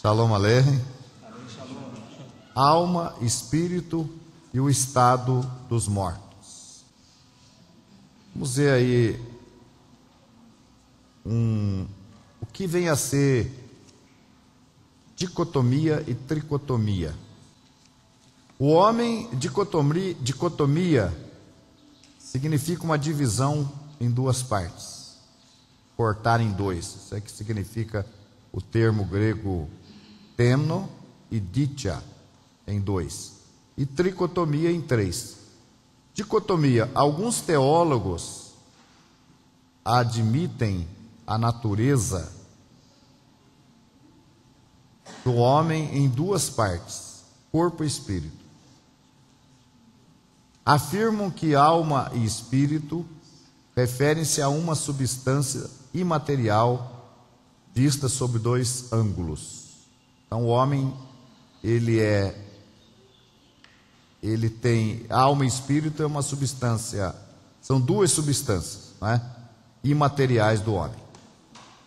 Shalom Aleichem. Alma, espírito e o estado dos mortos. Vamos ver aí o que vem a ser dicotomia e tricotomia. O homem, dicotomia significa uma divisão em duas partes, cortar em dois. Isso é que significa o termo grego temno e ditia, em dois, e tricotomia em três. Dicotomia, alguns teólogos admitem a natureza do homem em duas partes, corpo e espírito. Afirmam que alma e espírito referem-se a uma substância imaterial vista sob dois ângulos. Então o homem, ele tem alma e espírito, é uma substância, são duas substâncias, não é? Imateriais do homem.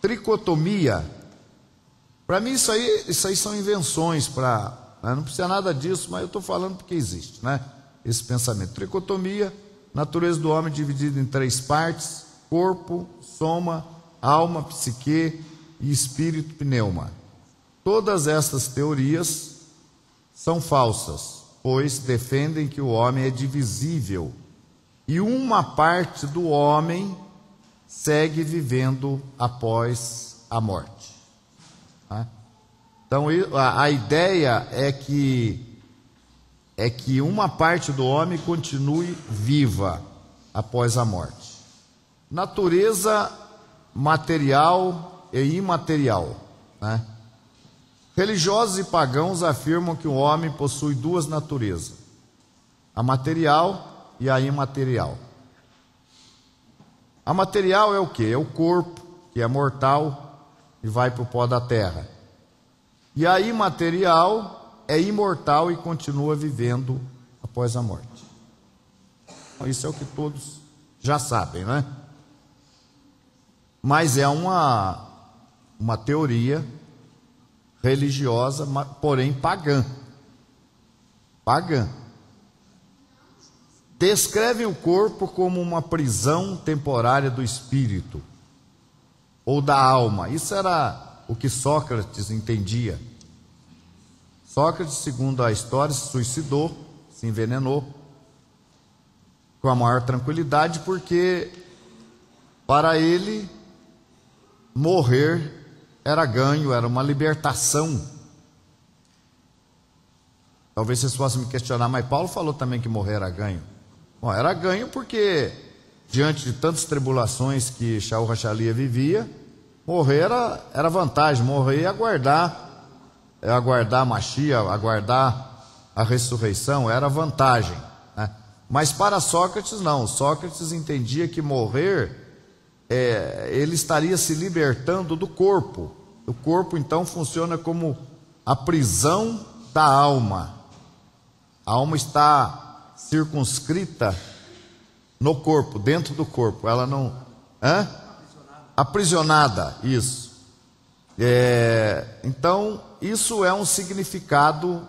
Tricotomia, para mim isso aí são invenções, não precisa nada disso, mas eu estou falando porque existe, né? Esse pensamento. Tricotomia, natureza do homem dividida em três partes: corpo, soma, alma, psique e espírito, pneuma. Todas estas teorias são falsas, pois defendem que o homem é divisível e uma parte do homem segue vivendo após a morte. Então a ideia é que uma parte do homem continue viva após a morte. Natureza material e imaterial, né? Religiosos e pagãos afirmam que o homem possui duas naturezas: a material e a imaterial. A material é o quê? É o corpo, que é mortal e vai para o pó da terra. E a imaterial é imortal e continua vivendo após a morte. Isso é o que todos já sabem, né? Mas é uma teoria religiosa, porém pagã. Descreve o corpo como uma prisão temporária do espírito ou da alma. Isso era o que Sócrates entendia. Sócrates, segundo a história, se suicidou, se envenenou com a maior tranquilidade, porque para ele morrer era ganho, era uma libertação. Talvez vocês possam me questionar, mas Paulo falou também que morrer era ganho. Bom, era ganho porque, diante de tantas tribulações que Shaul Hachalia vivia, morrer era vantagem. Morrer é aguardar a Mashiach, aguardar a ressurreição, era vantagem, né? Mas para Sócrates não. Sócrates entendia que morrer, ele estaria se libertando do corpo. O corpo então funciona como a prisão da alma. A alma está circunscrita no corpo, dentro do corpo. Ela não... Aprisionada, isso. Então, isso é um significado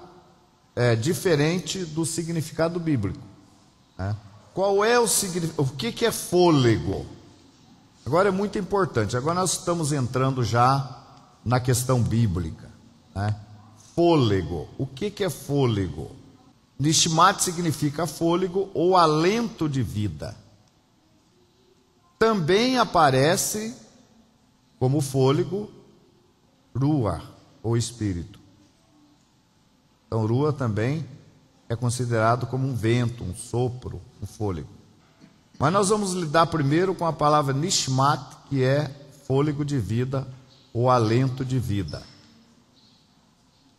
diferente do significado bíblico, né? Qual é o significado? O que é fôlego? Agora é muito importante. Agora nós estamos entrando já na questão bíblica, né? Fôlego. O que é fôlego? Nishmat significa fôlego ou alento de vida. Também aparece como fôlego Ruach, ou espírito. Então Ruach também é considerado como um vento, um sopro, um fôlego. Mas nós vamos lidar primeiro com a palavra Nishmat, que é fôlego de vida ou alento de vida.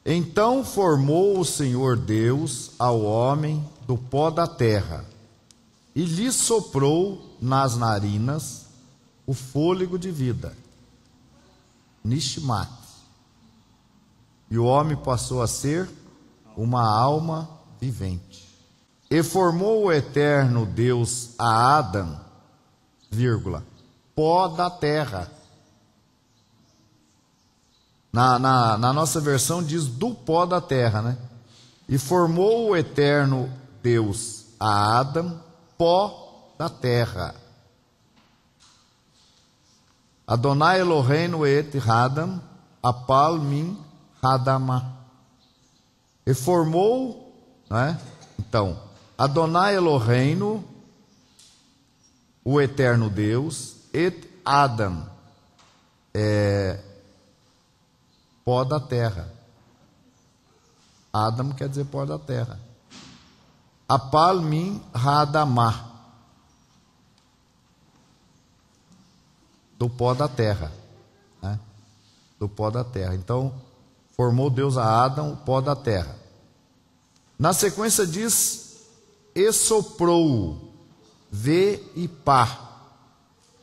Então formou o Senhor Deus ao homem do pó da terra e lhe soprou nas narinas o fôlego de vida, Nishmat. E o homem passou a ser uma alma vivente. E formou o eterno Deus a Adão, pó da terra, Na nossa versão diz do pó da terra, né? E formou o eterno Deus a Adão, pó da terra. Adonai Eloheinu et Hadam, apal min Hadamah. E formou, né? Então, Adonai Eloheinu, o eterno Deus, et Adam, pó da terra. Adam quer dizer pó da terra. Apal min Hadamah, do pó da terra, né? Do pó da terra. Então, formou Deus a Adão, o pó da terra. Na sequência diz, e soprou, vê e pá,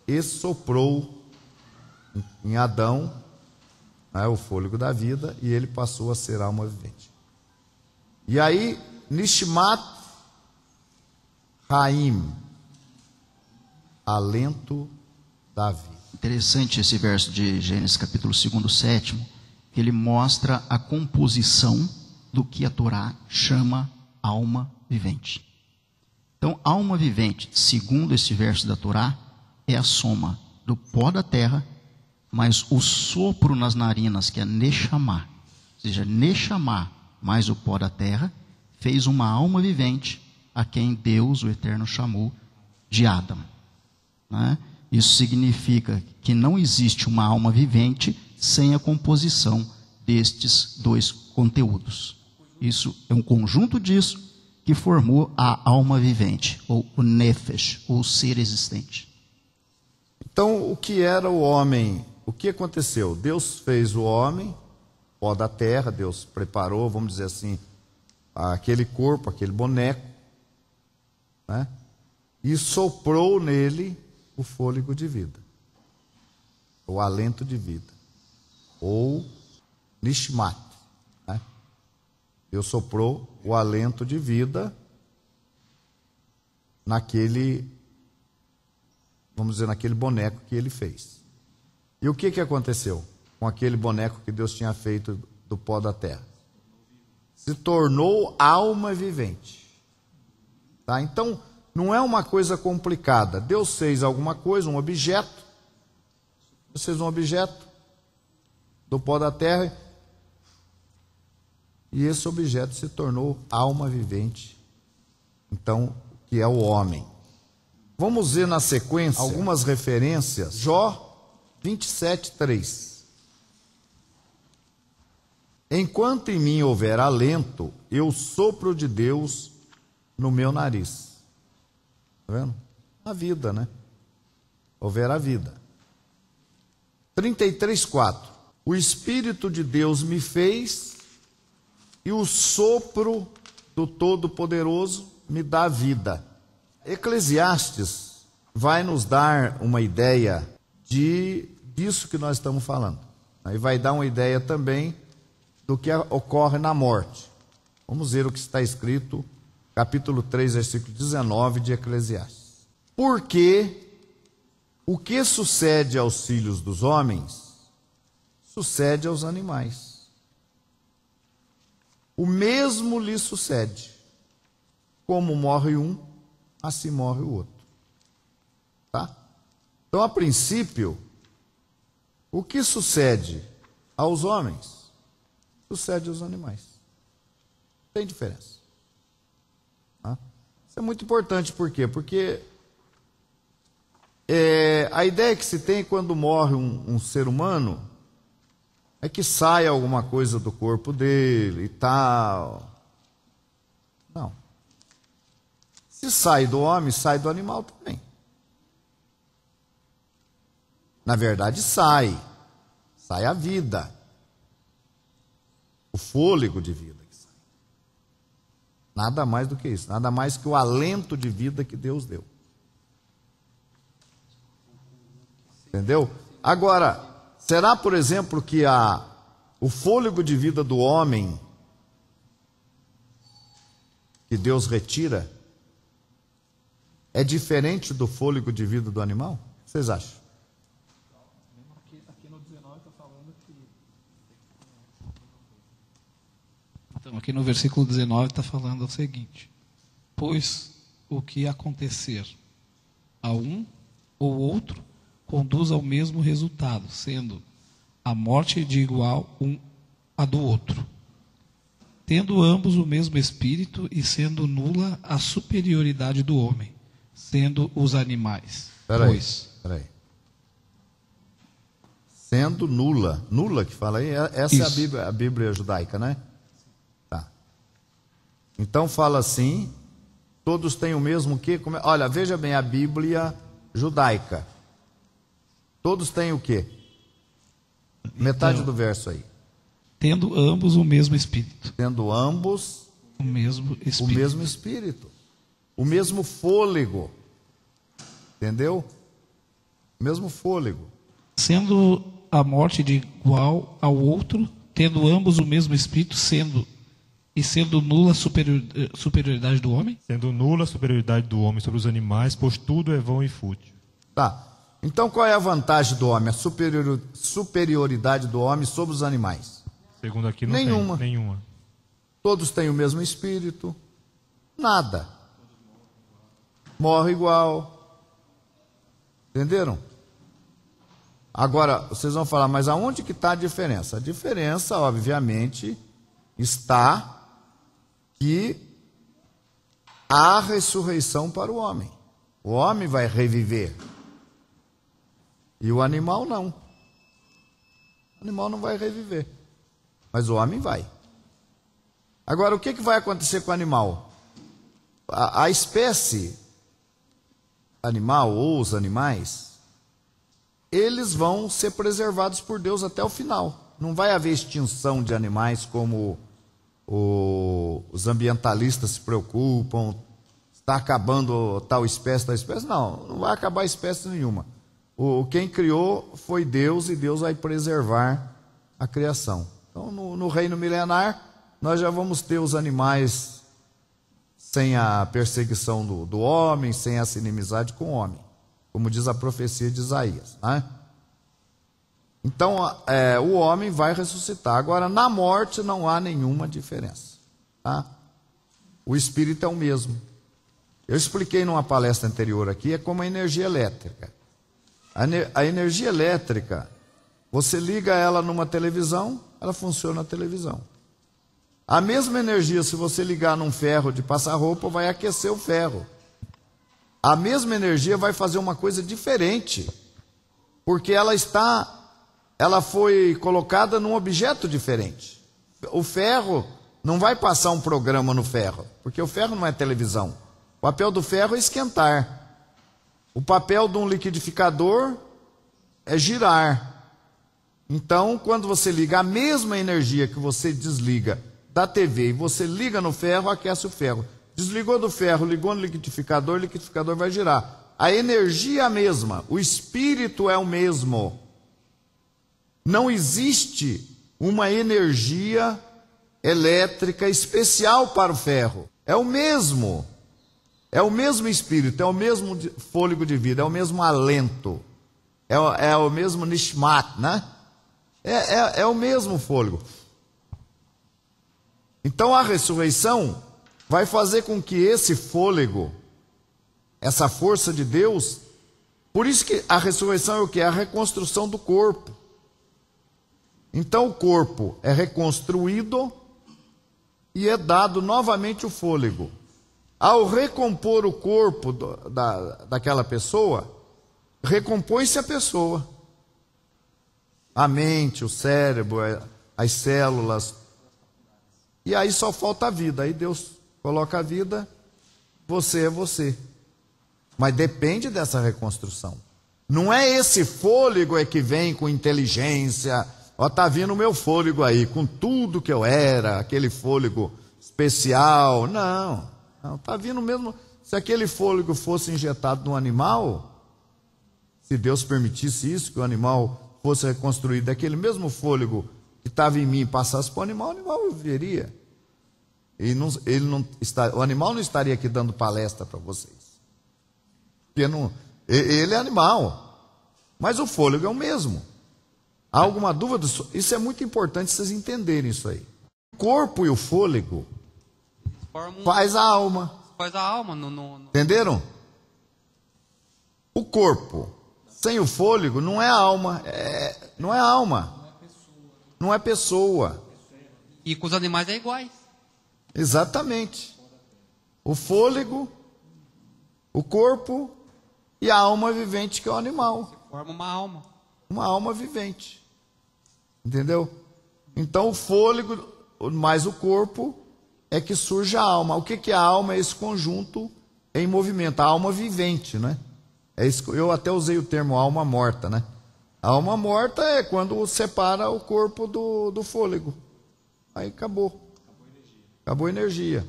e soprou em Adão, né, o fôlego da vida, e ele passou a ser alma vivente. E aí, Nishmat Haim, alento da vida. Interessante esse verso de Gênesis capítulo 2, 7, que ele mostra a composição do que a Torá chama alma vivente. Então, alma vivente, segundo esse verso da Torá, é a soma do pó da terra, mais o sopro nas narinas, que é Neshama, ou seja, Neshama mais o pó da terra, fez uma alma vivente, a quem Deus, o Eterno, chamou de Adão, né? Isso significa que não existe uma alma vivente sem a composição destes dois conteúdos. Isso é um conjunto disso que formou a alma vivente, ou o nefesh, ou o ser existente. Então, o que era o homem? O que aconteceu? Deus fez o homem, pó da terra, Deus preparou, vamos dizer assim, aquele corpo, aquele boneco, né? E soprou nele o fôlego de vida, o alento de vida, ou Nishmat, né? Deus soprou o alento de vida naquele, vamos dizer, naquele boneco que ele fez. E o que aconteceu com aquele boneco que Deus tinha feito do pó da terra? Se tornou alma vivente. Tá? Então, não é uma coisa complicada. Deus fez alguma coisa, um objeto. Deus fez um objeto do pó da terra. E esse objeto se tornou alma vivente. Então, que é o homem. Vamos ver na sequência algumas referências. Jó 27:3. Enquanto em mim houver alento, eu sopro de Deus no meu nariz. Está vendo? A vida, né? Houver a vida. 33:4. O Espírito de Deus me fez e o sopro do Todo-Poderoso me dá vida. Eclesiastes vai nos dar uma ideia disso que nós estamos falando. E vai dar uma ideia também do que ocorre na morte. Vamos ver o que está escrito, capítulo 3, versículo 19 de Eclesiastes. Porque o que sucede aos filhos dos homens, sucede aos animais. O mesmo lhe sucede. Como morre um, assim morre o outro. Tá? Então, a princípio, o que sucede aos homens, sucede aos animais. Tem diferença. Tá? Isso é muito importante, por quê? Porque a ideia que se tem quando morre um ser humano é que sai alguma coisa do corpo dele e tal. Não. Se sai do homem, sai do animal também. Na verdade, sai a vida, o fôlego de vida que sai. Nada mais do que isso, nada mais que o alento de vida que Deus deu. Entendeu? Agora, será, por exemplo, que o fôlego de vida do homem que Deus retira é diferente do fôlego de vida do animal? O que vocês acham? Aqui no 19 está falando que Então, aqui no versículo 19 está falando o seguinte: pois o que acontecer a um ou outro conduz ao mesmo resultado, sendo a morte de igual um a do outro, tendo ambos o mesmo espírito e sendo nula a superioridade do homem, sendo os animais. Peraí. Sendo nula. Nula que fala aí? Essa Isso. é a Bíblia judaica, né? Tá. Então fala assim, todos têm o mesmo quê? Olha, veja bem a Bíblia judaica. Todos têm o quê? Metade do verso aí. Tendo ambos o mesmo espírito. Tendo ambos O mesmo espírito. o mesmo espírito. O mesmo fôlego. Entendeu? O mesmo fôlego. Sendo a morte de igual ao outro, tendo ambos o mesmo espírito, sendo nula a superioridade do homem? Sendo nula a superioridade do homem sobre os animais, pois tudo é vão e fútil. Tá. Então qual é a vantagem do homem? A superioridade do homem sobre os animais? Segundo aqui, não Nenhuma. tem nenhuma. Todos têm o mesmo espírito. Nada. Morre igual. Entenderam? Agora, vocês vão falar, mas aonde que está a diferença? A diferença, obviamente, está que há ressurreição para o homem. O homem vai reviver. E o animal não. O animal não vai reviver. Mas o homem vai. Agora, o que vai acontecer com o animal? A espécie animal ou os animais, eles vão ser preservados por Deus até o final. Não vai haver extinção de animais como os ambientalistas se preocupam, está acabando tal espécie. Não, não vai acabar espécie nenhuma. Quem criou foi Deus e Deus vai preservar a criação. Então, no reino milenar, nós já vamos ter os animais sem a perseguição do homem, sem essa inimizade com o homem, como diz a profecia de Isaías, né? Então, o homem vai ressuscitar. Agora, na morte não há nenhuma diferença, tá? O espírito é o mesmo. Eu expliquei numa palestra anterior aqui, é como a energia elétrica. A energia elétrica, você liga ela numa televisão, ela funciona na televisão. A mesma energia, se você ligar num ferro de passar roupa, vai aquecer o ferro. A mesma energia vai fazer uma coisa diferente, porque ela foi colocada num objeto diferente. O ferro não vai passar um programa no ferro, porque o ferro não é televisão. O papel do ferro é esquentar. O papel de um liquidificador é girar. Então, quando você liga a mesma energia que você desliga da TV e você liga no ferro, aquece o ferro. Desligou do ferro, ligou no liquidificador, o liquidificador vai girar. A energia é a mesma, o espírito é o mesmo. Não existe uma energia elétrica especial para o ferro. É o mesmo. É o mesmo espírito, é o mesmo fôlego de vida, é o mesmo alento. É o mesmo nishmat, né? É o mesmo fôlego. Então a ressurreição vai fazer com que esse fôlego, essa força de Deus, por isso que a ressurreição é o quê? É a reconstrução do corpo. Então o corpo é reconstruído e é dado novamente o fôlego. Ao recompor o corpo daquela pessoa, recompõe-se a pessoa. A mente, o cérebro, as células. E aí só falta a vida. Aí Deus coloca a vida, você é você. Mas depende dessa reconstrução. Não é esse fôlego que vem com inteligência. Ó, tá vindo o meu fôlego aí, com tudo que eu era, aquele fôlego especial. Não, tá vindo mesmo. Se aquele fôlego fosse injetado no animal, se Deus permitisse isso, que o animal fosse reconstruído daquele mesmo fôlego que estava em mim e passasse para o animal viveria. O animal não estaria aqui dando palestra para vocês. Porque ele é animal. Mas o fôlego é o mesmo. Há alguma dúvida? Isso é muito importante vocês entenderem isso aí. corpo e o fôlego Forma faz a alma. faz a alma. Entenderam? O corpo sem o fôlego não é alma. Não é alma. Não é pessoa. E com os animais é iguais. Exatamente. O fôlego, o corpo e a alma vivente, que é o animal. Forma uma alma. Uma alma vivente. Entendeu? Então o fôlego mais o corpo é que surge a alma. O que é a alma? É esse conjunto em movimento. A alma vivente, né? Eu até usei o termo alma morta, né? A alma morta é quando separa o corpo do fôlego. Aí acabou. Acabou a energia.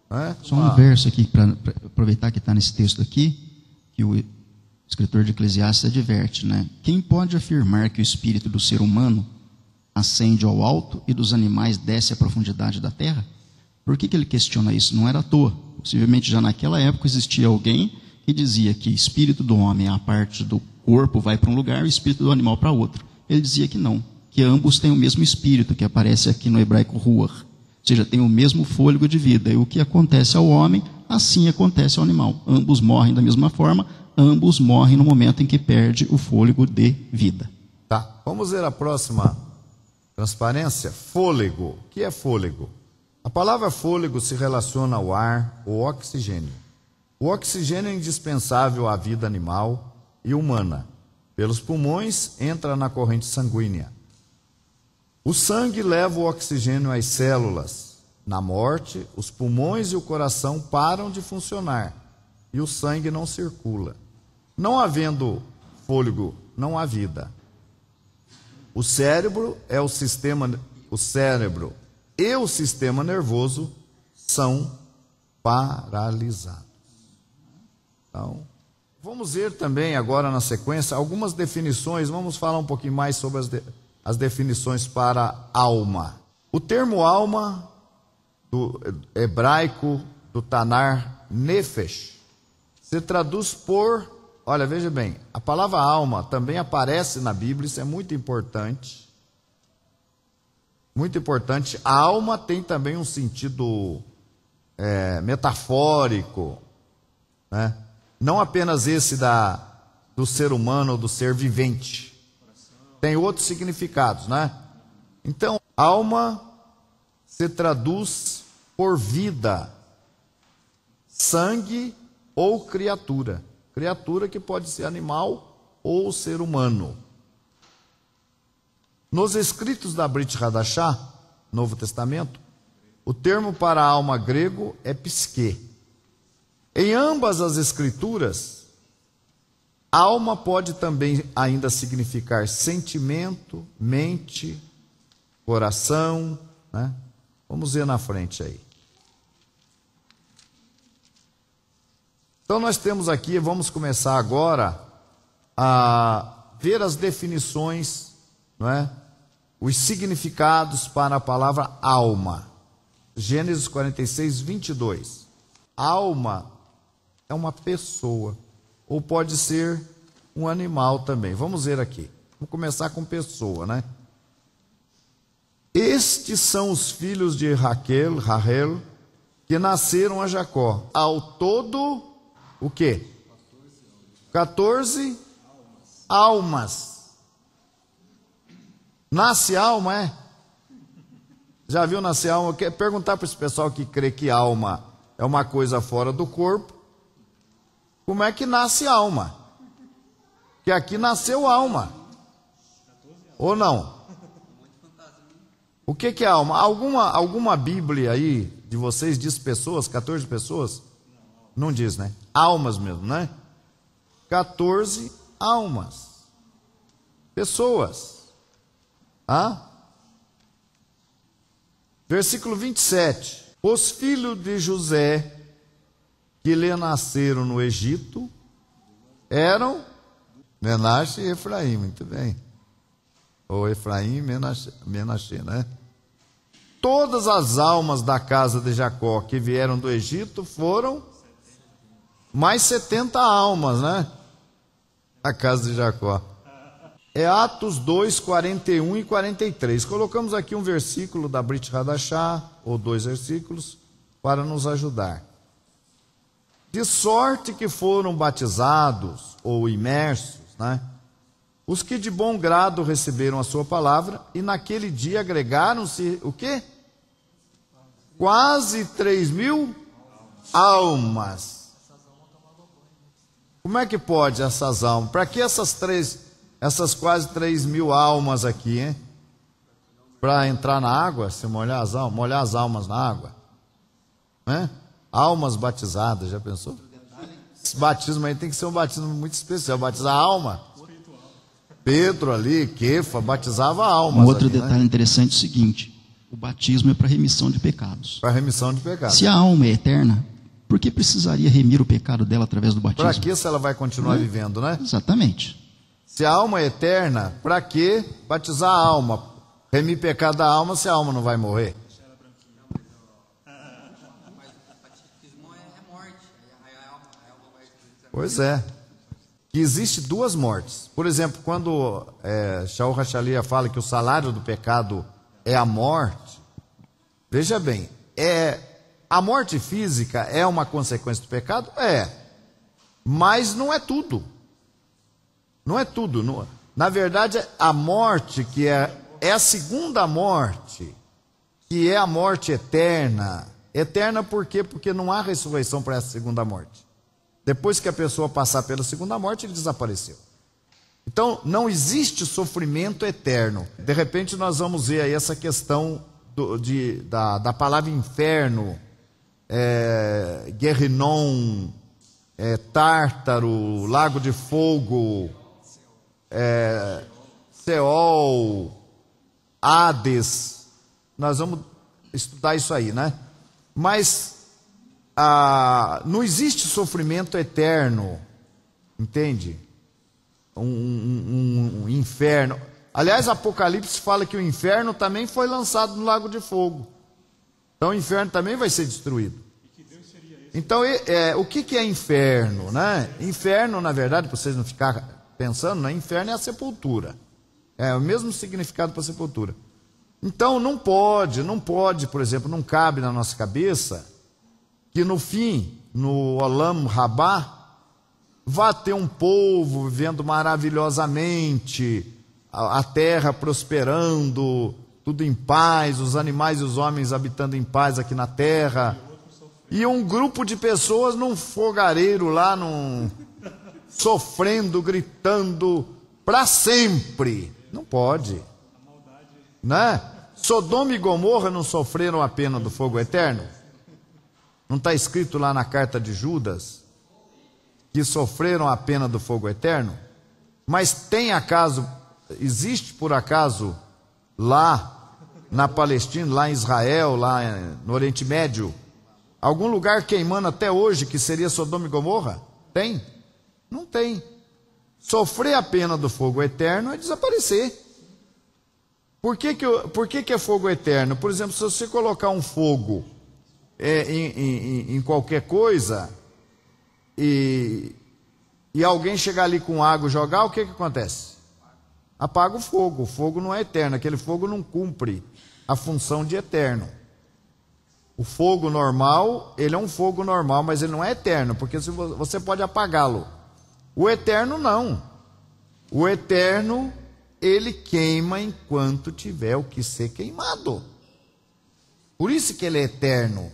Né? Só um verso aqui, para aproveitar que está nesse texto aqui, que o escritor de Eclesiastes adverte, né? Quem pode afirmar que o espírito do ser humano ascende ao alto e dos animais desce à profundidade da terra? Por que ele questiona isso? Não era à toa. Possivelmente já naquela época existia alguém que dizia que o espírito do homem, a parte do corpo, vai para um lugar e o espírito do animal para outro. Ele dizia que não, que ambos têm o mesmo espírito, que aparece aqui no hebraico ruach, ou seja, tem o mesmo fôlego de vida. E o que acontece ao homem, assim acontece ao animal. Ambos morrem da mesma forma, ambos morrem no momento em que perde o fôlego de vida. Tá, vamos ver a próxima transparência. Fôlego. O que é fôlego? A palavra fôlego se relaciona ao ar, ao oxigênio. O oxigênio é indispensável à vida animal e humana. Pelos pulmões, entra na corrente sanguínea. O sangue leva o oxigênio às células. Na morte, os pulmões e o coração param de funcionar e o sangue não circula. Não havendo fôlego, não há vida. O cérebro e o sistema nervoso são paralisados. Então, vamos ver também agora na sequência algumas definições. Vamos falar um pouquinho mais sobre as definições para alma. O termo alma, do hebraico, do Tanar Nefesh, se traduz por, olha, veja bem, a palavra alma também aparece na Bíblia, isso é muito importante. Muito importante. A alma tem também um sentido metafórico, né? Não apenas esse do ser humano ou do ser vivente. Tem outros significados, né? Então, alma se traduz por vida, sangue ou criatura. Criatura que pode ser animal ou ser humano. Nos escritos da Brit Hadashah, Novo Testamento, o termo para alma grego é psique. Em ambas as escrituras, alma pode também ainda significar sentimento, mente, coração, né? Vamos ver na frente aí. Então nós temos aqui, vamos começar agora a ver as definições, não é? Os significados para a palavra alma. Gênesis 46, 22. Alma é uma pessoa, ou pode ser um animal também. Vamos ver aqui. Vamos começar com pessoa, né? Estes são os filhos de Raquel, que nasceram a Jacó. Ao todo, o quê? 14 almas. Nasce alma, é? Já viu nascer alma? Quer perguntar para esse pessoal que crê que alma é uma coisa fora do corpo. Como é que nasce alma? Que aqui nasceu alma. Ou não? O que é alma? Alguma Bíblia aí de vocês diz pessoas, 14 pessoas? Não diz, né? Almas mesmo, né? 14 almas. Pessoas. Versículo 27. Os filhos de José que lhe nasceram no Egito eram Menaxe e Efraim, muito bem. Ou Efraim e Menaxe, né? Todas as almas da casa de Jacó que vieram do Egito foram mais 70 almas, né? A casa de Jacó. é Atos 2, 41 e 43. Colocamos aqui um versículo da Brit Hadashah, ou 2 versículos, para nos ajudar. De sorte que foram batizados, ou imersos, né, os que de bom grado receberam a sua palavra, e naquele dia agregaram-se, o quê? Quase 3.000 almas. Como é que pode essas almas? Para que essas quase 3.000 almas aqui, hein? Para entrar na água, se molhar as almas na água, né? Almas batizadas, já pensou? Esse batismo aí tem que ser um batismo muito especial, batizar a alma. Pedro ali, Quefa, batizava almas. Um outro ali, detalhe, né, interessante é o seguinte: o batismo é para remissão de pecados. Para remissão de pecados. Se a alma é eterna, por que precisaria remir o pecado dela através do batismo? Para que se ela vai continuar vivendo, né? Exatamente. Se a alma é eterna, para que batizar a alma? Remir pecado da alma se a alma não vai morrer? Pois é. Que existe duas mortes. Por exemplo, quando Shaul Hachalia fala que o salário do pecado é a morte, veja bem, a morte física é uma consequência do pecado? É. Mas não é tudo. Não é tudo. Na verdade, a morte que é a segunda morte, que é a morte eterna. Eterna por quê? Porque não há ressurreição para essa segunda morte. Depois que a pessoa passar pela segunda morte, ele desapareceu. Então, não existe sofrimento eterno. De repente, nós vamos ver aí essa questão da palavra inferno, Guerrinon, Tártaro, Lago de Fogo, Seol, Hades. Nós vamos estudar isso aí, né? Mas não existe sofrimento eterno, entende? Um inferno. Aliás, Apocalipse fala que o inferno também foi lançado no lago de fogo. Então o inferno também vai ser destruído. Então, o que é inferno, né? Inferno, na verdade, para vocês não ficarem pensando, né? Inferno é a sepultura. É o mesmo significado para sepultura. Então não pode, por exemplo, não cabe na nossa cabeça que no fim, no Olam Rabá, vá ter um povo vivendo maravilhosamente, a terra prosperando, tudo em paz, os animais e os homens habitando em paz aqui na terra, e um grupo de pessoas num fogareiro lá, sofrendo, gritando, para sempre. Não pode, né? Sodoma e Gomorra não sofreram a pena do fogo eterno? Não está escrito lá na carta de Judas que sofreram a pena do fogo eterno? Mas existe por acaso lá na Palestina, lá em Israel, lá no Oriente Médio, algum lugar queimando até hoje que seria Sodoma e Gomorra? Tem? Não tem. Sofrer a pena do fogo eterno é desaparecer. Por que é fogo eterno? Por exemplo, se você colocar um fogo em qualquer coisa e alguém chegar ali com água e jogar, o que acontece? Apaga o fogo. O fogo não é eterno. Aquele fogo não cumpre a função de eterno. O fogo normal, ele é um fogo normal, mas ele não é eterno, porque você pode apagá-lo. O eterno não. O eterno, ele queima enquanto tiver o que ser queimado. Por isso que ele é eterno.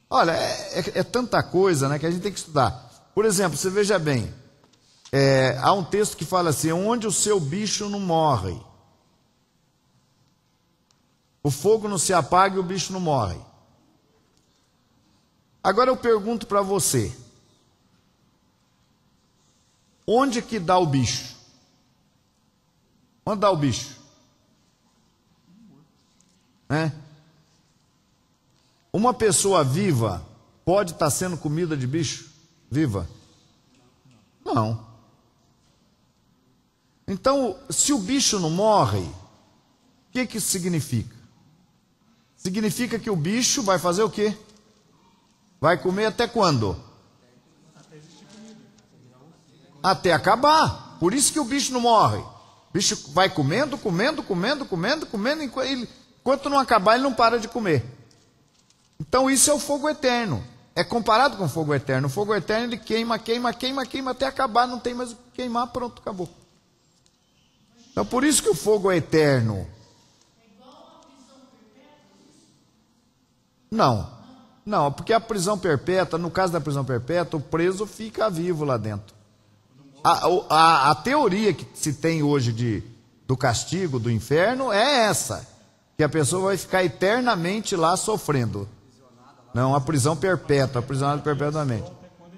Olha, é tanta coisa, né, que a gente tem que estudar. Por exemplo, você veja bem, há um texto que fala assim: onde o seu bicho não morre, o fogo não se apaga e o bicho não morre. Agora eu pergunto para você, onde que dá o bicho? Onde dá o bicho? Uma pessoa viva pode estar sendo comida de bicho? Viva? Não. Então, se o bicho não morre, o que isso significa? Significa que o bicho vai fazer o quê? Vai comer até quando? Até acabar. Por isso que o bicho não morre. O bicho vai comendo, enquanto não acabar, ele não para de comer. Então isso é o fogo eterno. É comparado com o fogo eterno. O fogo eterno ele queima até acabar, não tem mais o que queimar, pronto, acabou. Então por isso que o fogo é eterno. Não, porque a prisão perpétua, no caso da prisão perpétua, o preso fica vivo lá dentro. A teoria que se tem hoje do castigo, do inferno, é essa. Que a pessoa vai ficar eternamente lá sofrendo. Não, a prisão perpétua, aprisionado perpetuamente.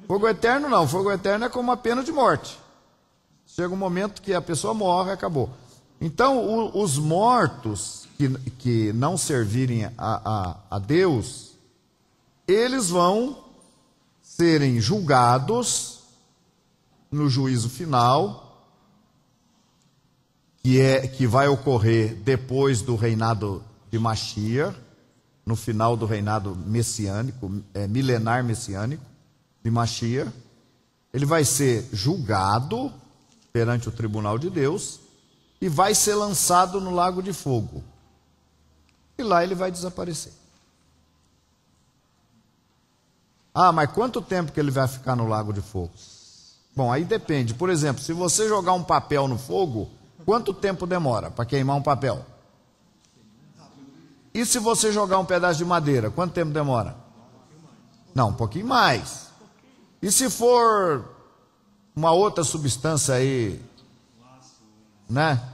Fogo eterno não, fogo eterno é como uma pena de morte. Chega um momento que a pessoa morre, acabou. Então, os mortos que não servirem a Deus, eles vão serem julgados no juízo final, que vai ocorrer depois do reinado de Mashiach, no final do reinado messiânico, milenar messiânico de Mashiach. Ele vai ser julgado perante o tribunal de Deus e vai ser lançado no lago de fogo. E lá ele vai desaparecer. Ah, mas quanto tempo que ele vai ficar no lago de fogo? Bom, aí depende. Por exemplo, se você jogar um papel no fogo, quanto tempo demora para queimar um papel? E se você jogar um pedaço de madeira, quanto tempo demora? Não, um pouquinho mais. E se for uma outra substância aí, né?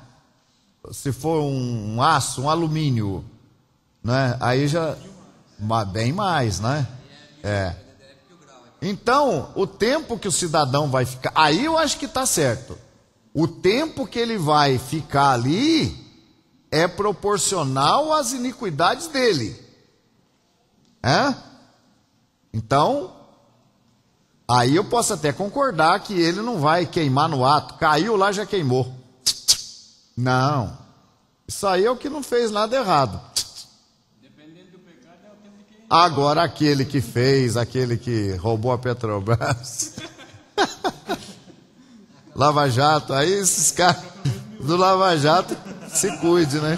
Se for um aço, um alumínio, né? Aí já bem mais, né? Então, o tempo que o cidadão vai ficar, aí eu acho que está certo. O tempo que ele vai ficar ali é proporcional às iniquidades dele. Então, aí eu posso até concordar que ele não vai queimar no ato. Caiu lá, já queimou. Não. Isso aí é o que não fez nada errado. Agora aquele que fez, aquele que roubou a Petrobras, Lava Jato, aí esses caras do Lava Jato se cuide, né?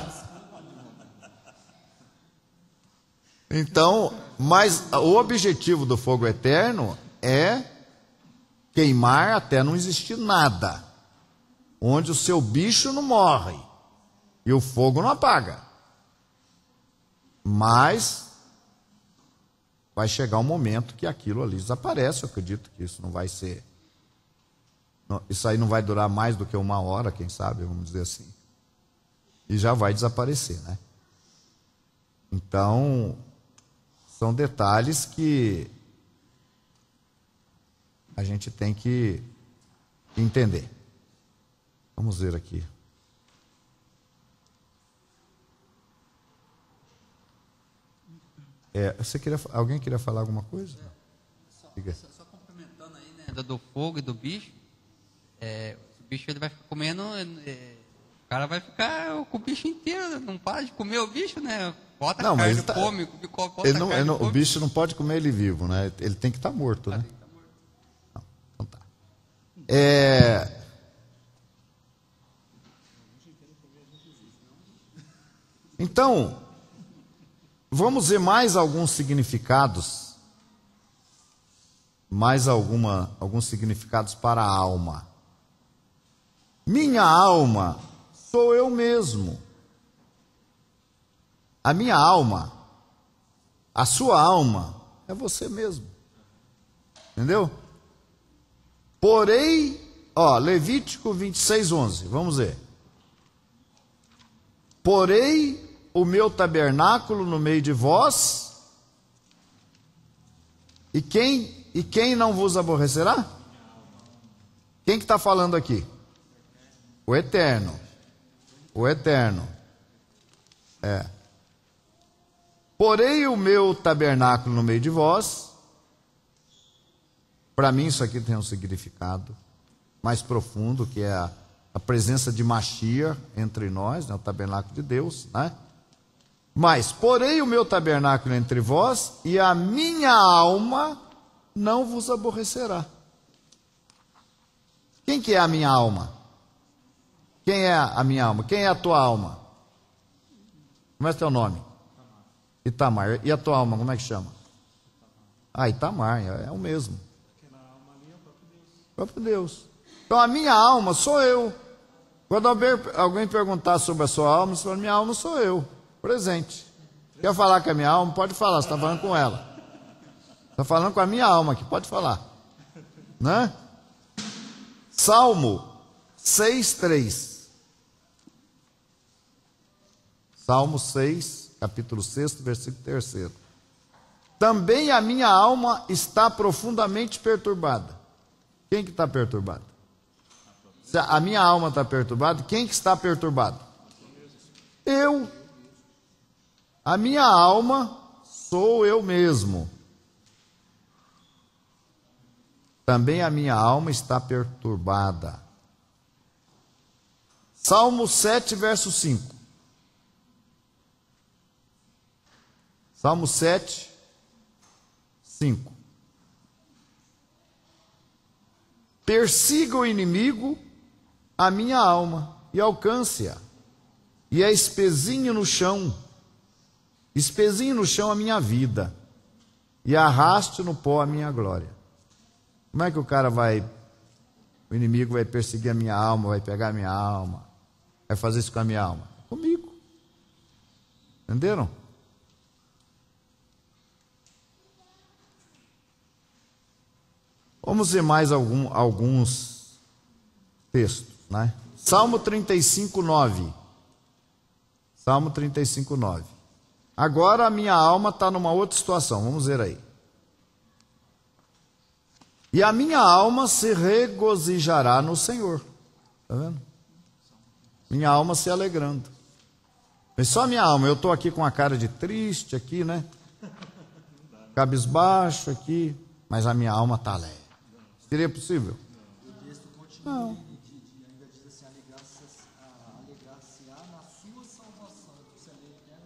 Então, mas o objetivo do fogo eterno é queimar até não existir nada, onde o seu bicho não morre e o fogo não apaga. Mas vai chegar um momento que aquilo ali desaparece. Eu acredito que isso não vai ser... Isso aí não vai durar mais do que 1 hora, quem sabe, vamos dizer assim. E já vai desaparecer, né? Então, são detalhes que a gente tem que entender. Vamos ver aqui. Alguém queria falar alguma coisa? Só complementando aí, né, do fogo e do bicho. O bicho ele vai ficar comendo, o cara vai ficar com o bicho inteiro, não para de comer o bicho, né? Bota a carne, come, o bicho não pode comer ele vivo, né? Ele tem que estar morto, né? Não, então tá. Então, vamos ver mais alguns significados. Alguns significados para a alma. Minha alma sou eu mesmo. A minha alma, a sua alma, é você mesmo. Entendeu? Porém, Levítico 26:11, vamos ver. Porém, o meu tabernáculo no meio de vós, e quem não vos aborrecerá? Quem que está falando aqui? O Eterno. O Eterno. Porém o meu tabernáculo no meio de vós, para mim isso aqui tem um significado mais profundo, que é a presença de Mashiach entre nós, né, o tabernáculo de Deus, né? Mas, porém o meu tabernáculo entre vós, e a minha alma não vos aborrecerá. Quem que é a minha alma? Quem é a minha alma? Quem é a tua alma? Como é teu nome? Itamar. E a tua alma, como é que chama? Itamar, é o mesmo. O próprio Deus. Então a minha alma sou eu. Quando alguém perguntar sobre a sua alma, você fala, minha alma sou eu, presente. Quer falar com a minha alma? Pode falar, você está falando com ela. Está falando com a minha alma aqui, pode falar. Né? Salmo 6:3. Salmo 6, capítulo 6, versículo 3. Também a minha alma está profundamente perturbada. Quem que está perturbado? Se a minha alma está perturbada, quem que está perturbado? Eu. A minha alma sou eu mesmo. Também a minha alma está perturbada. Salmo 7, verso 5. Salmo 7, 5. Persiga o inimigo a minha alma e alcance-a, e é espezinho no chão a minha vida, e arraste no pó a minha glória. Como é que o inimigo vai perseguir a minha alma, vai pegar a minha alma, vai fazer isso com a minha alma? Comigo. Entenderam? Vamos ver mais alguns textos, né? Salmo 35, 9. Salmo 35, 9. Agora a minha alma está numa outra situação, vamos ver aí. E a minha alma se regozijará no Senhor. Está vendo? Minha alma se alegrando. Mas só a minha alma, eu estou aqui com a cara de triste aqui, né? Cabisbaixo aqui, mas a minha alma está alegre. Seria possível? Não.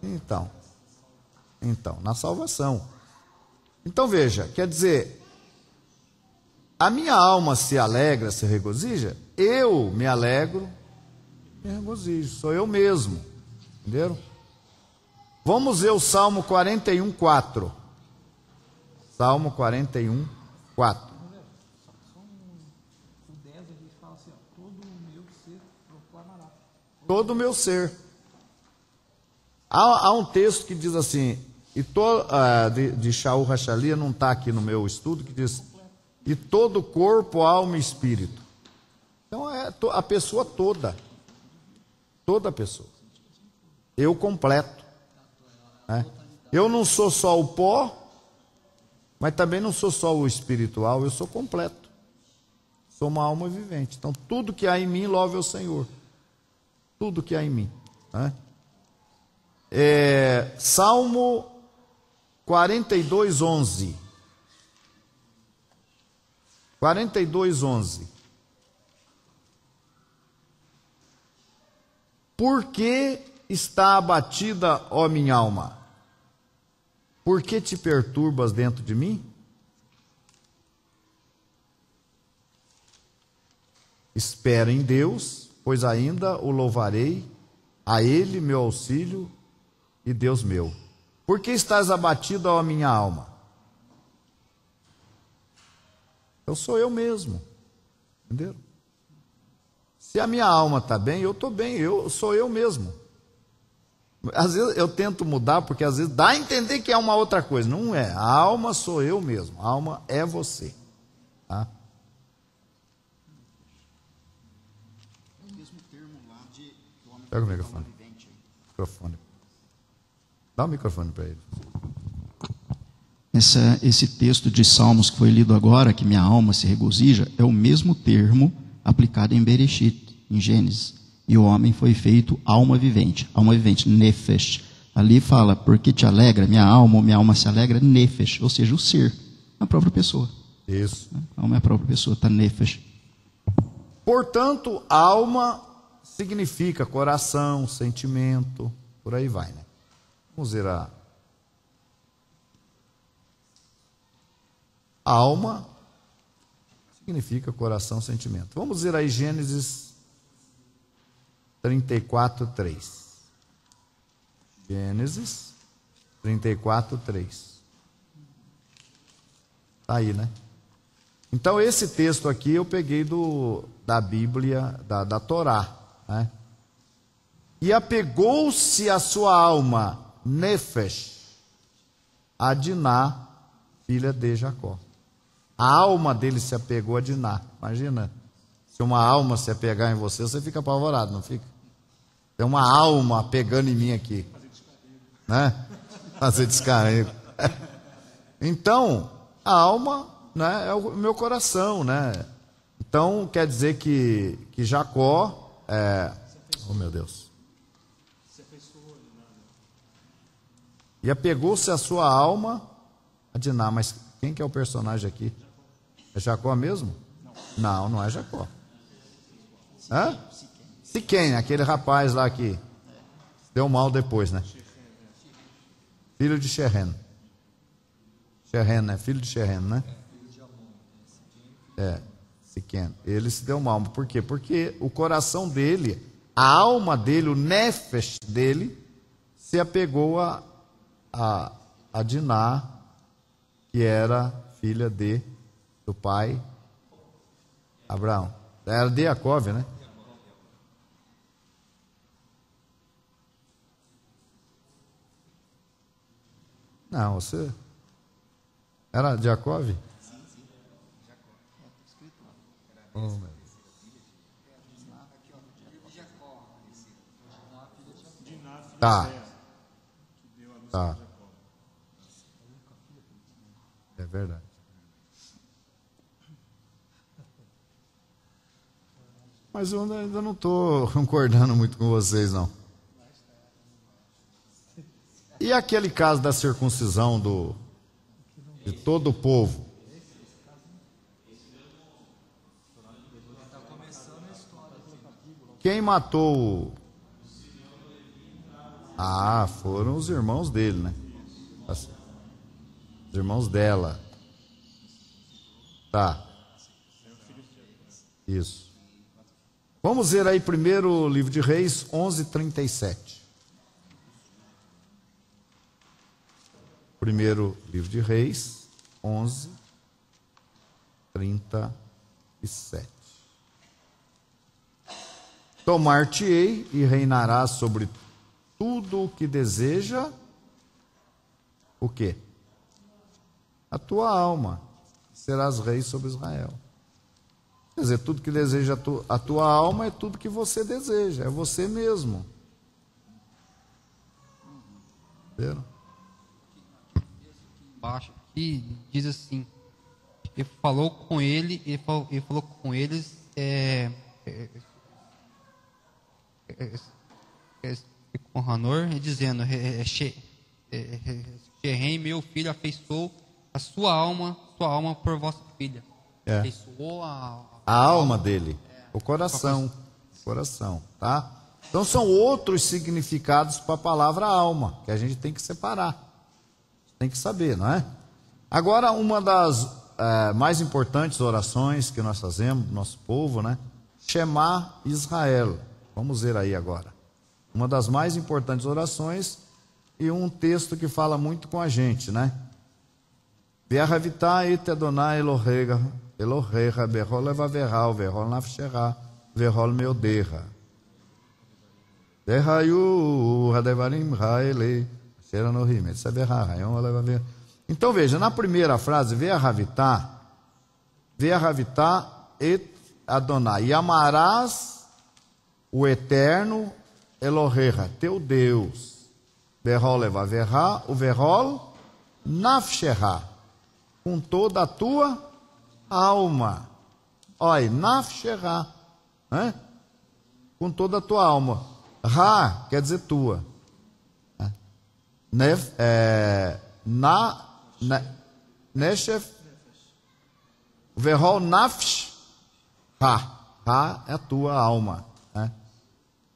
Então, na salvação. Então veja, quer dizer, a minha alma se alegra, se regozija, eu me alegro, me regozijo, sou eu mesmo. Entenderam? Vamos ver o Salmo 41, 4. Salmo 41, 4. Todo o meu ser. Há um texto que diz assim, de Shaul Hachalia, não está aqui no meu estudo, que diz, e todo corpo, alma e espírito. Então é a pessoa toda. Toda a pessoa. Eu completo. Né? Eu não sou só o pó, mas também não sou só o espiritual, eu sou completo. Sou uma alma vivente. Então tudo que há em mim louve ao Senhor. Tudo que há em mim. Né? Salmo 42, 11. 42, 11. Por que está abatida, ó minha alma? Por que te perturbas dentro de mim? Espera em Deus, pois ainda o louvarei, a Ele meu auxílio e Deus meu. Por que estás abatida, ó minha alma? Eu sou eu mesmo. Entenderam? Se a minha alma está bem, eu estou bem, eu sou eu mesmo. Às vezes eu tento mudar, porque às vezes dá a entender que é uma outra coisa. Não é. A alma sou eu mesmo. A alma é você. Tá? Pega o microfone. Dá o microfone para ele. Esse texto de Salmos que foi lido agora, que minha alma se regozija, é o mesmo termo aplicado em Bereshit, em Gênesis. E o homem foi feito alma vivente, nefesh. Ali fala, porque te alegra, minha alma se alegra, nefesh, ou seja, o ser, a própria pessoa. Isso. A alma é a própria pessoa, está nefesh. Portanto, alma significa coração, sentimento, por aí vai, né? Vamos ver a alma significa coração, sentimento. Vamos ver aí Gênesis 34, 3. Gênesis 34, 3. Está aí, né? Então, esse texto aqui eu peguei da Bíblia, da Torá, né? E apegou-se a sua alma, Nefesh, a Diná, filha de Jacó. A alma dele se apegou a Diná. Imagina, se uma alma se apegar em você, você fica apavorado, não fica? Tem uma alma pegando em mim aqui, né? Fazer descarrego. Então, a alma, né, é o meu coração, né? Então, quer dizer que Jacó, oh meu Deus, e apegou-se a sua alma a Diná. Mas quem que é o personagem aqui? É Jacó mesmo? Não, não é Jacó. Hã? Siquém, aquele rapaz lá que deu mal depois, né? Filho de Xerém. Xerém, né? Filho de Xerém, né? Siquém. Ele se deu mal. Por quê? Porque o coração dele, a alma dele, o nefesh dele, se apegou a Diná, que era filha do pai Abraão. Era de Jacó, né? Não, você era de Jacó? Oh, meu Deus. Tá. É verdade. Mas eu ainda não estou concordando muito com vocês, não. E aquele caso da circuncisão de todo o povo? Quem matou? Foram os irmãos dele, né? Os irmãos dela. Tá. Isso. Vamos ver aí primeiro livro de Reis 11:37. Primeiro livro de Reis 11:37. Tomar-te-ei e reinarás sobre tudo o que deseja, o quê? A tua alma. Serás rei sobre Israel. Quer dizer, tudo que deseja a tua alma é tudo que você deseja, é você mesmo. Viram? Embaixo aqui diz assim: ele falou com ele, ele falou com eles, com Hanor, dizendo: Xerém, meu filho, afeiçoou a sua alma por vossa filha. Afeiçoou a alma dele, o coração, tá? Então são outros significados para a palavra alma, que a gente tem que separar, tem que saber, não é? Agora, uma das mais importantes orações que nós fazemos, do nosso povo, né? Shema Israel. Vamos ver aí agora. Uma das mais importantes orações e um texto que fala muito com a gente, né? Ve'ahavita et Adonai Elohecha bechol levavecha vechol nafshecha vechol meodecha. Dehayu hadevarim haele asher anohim et sebecha hayom levavecha. Então veja, na primeira frase, Ve'ahavita et Adonai, e amarás o eterno Elohecha, teu Deus, Berol levavecha, o Verol nafshecha, com toda a tua alma. Olha, nafshecha, né? Com toda a tua alma. Ra quer dizer tua. Neshef, Verol nafsh, Ra é a tua alma, né?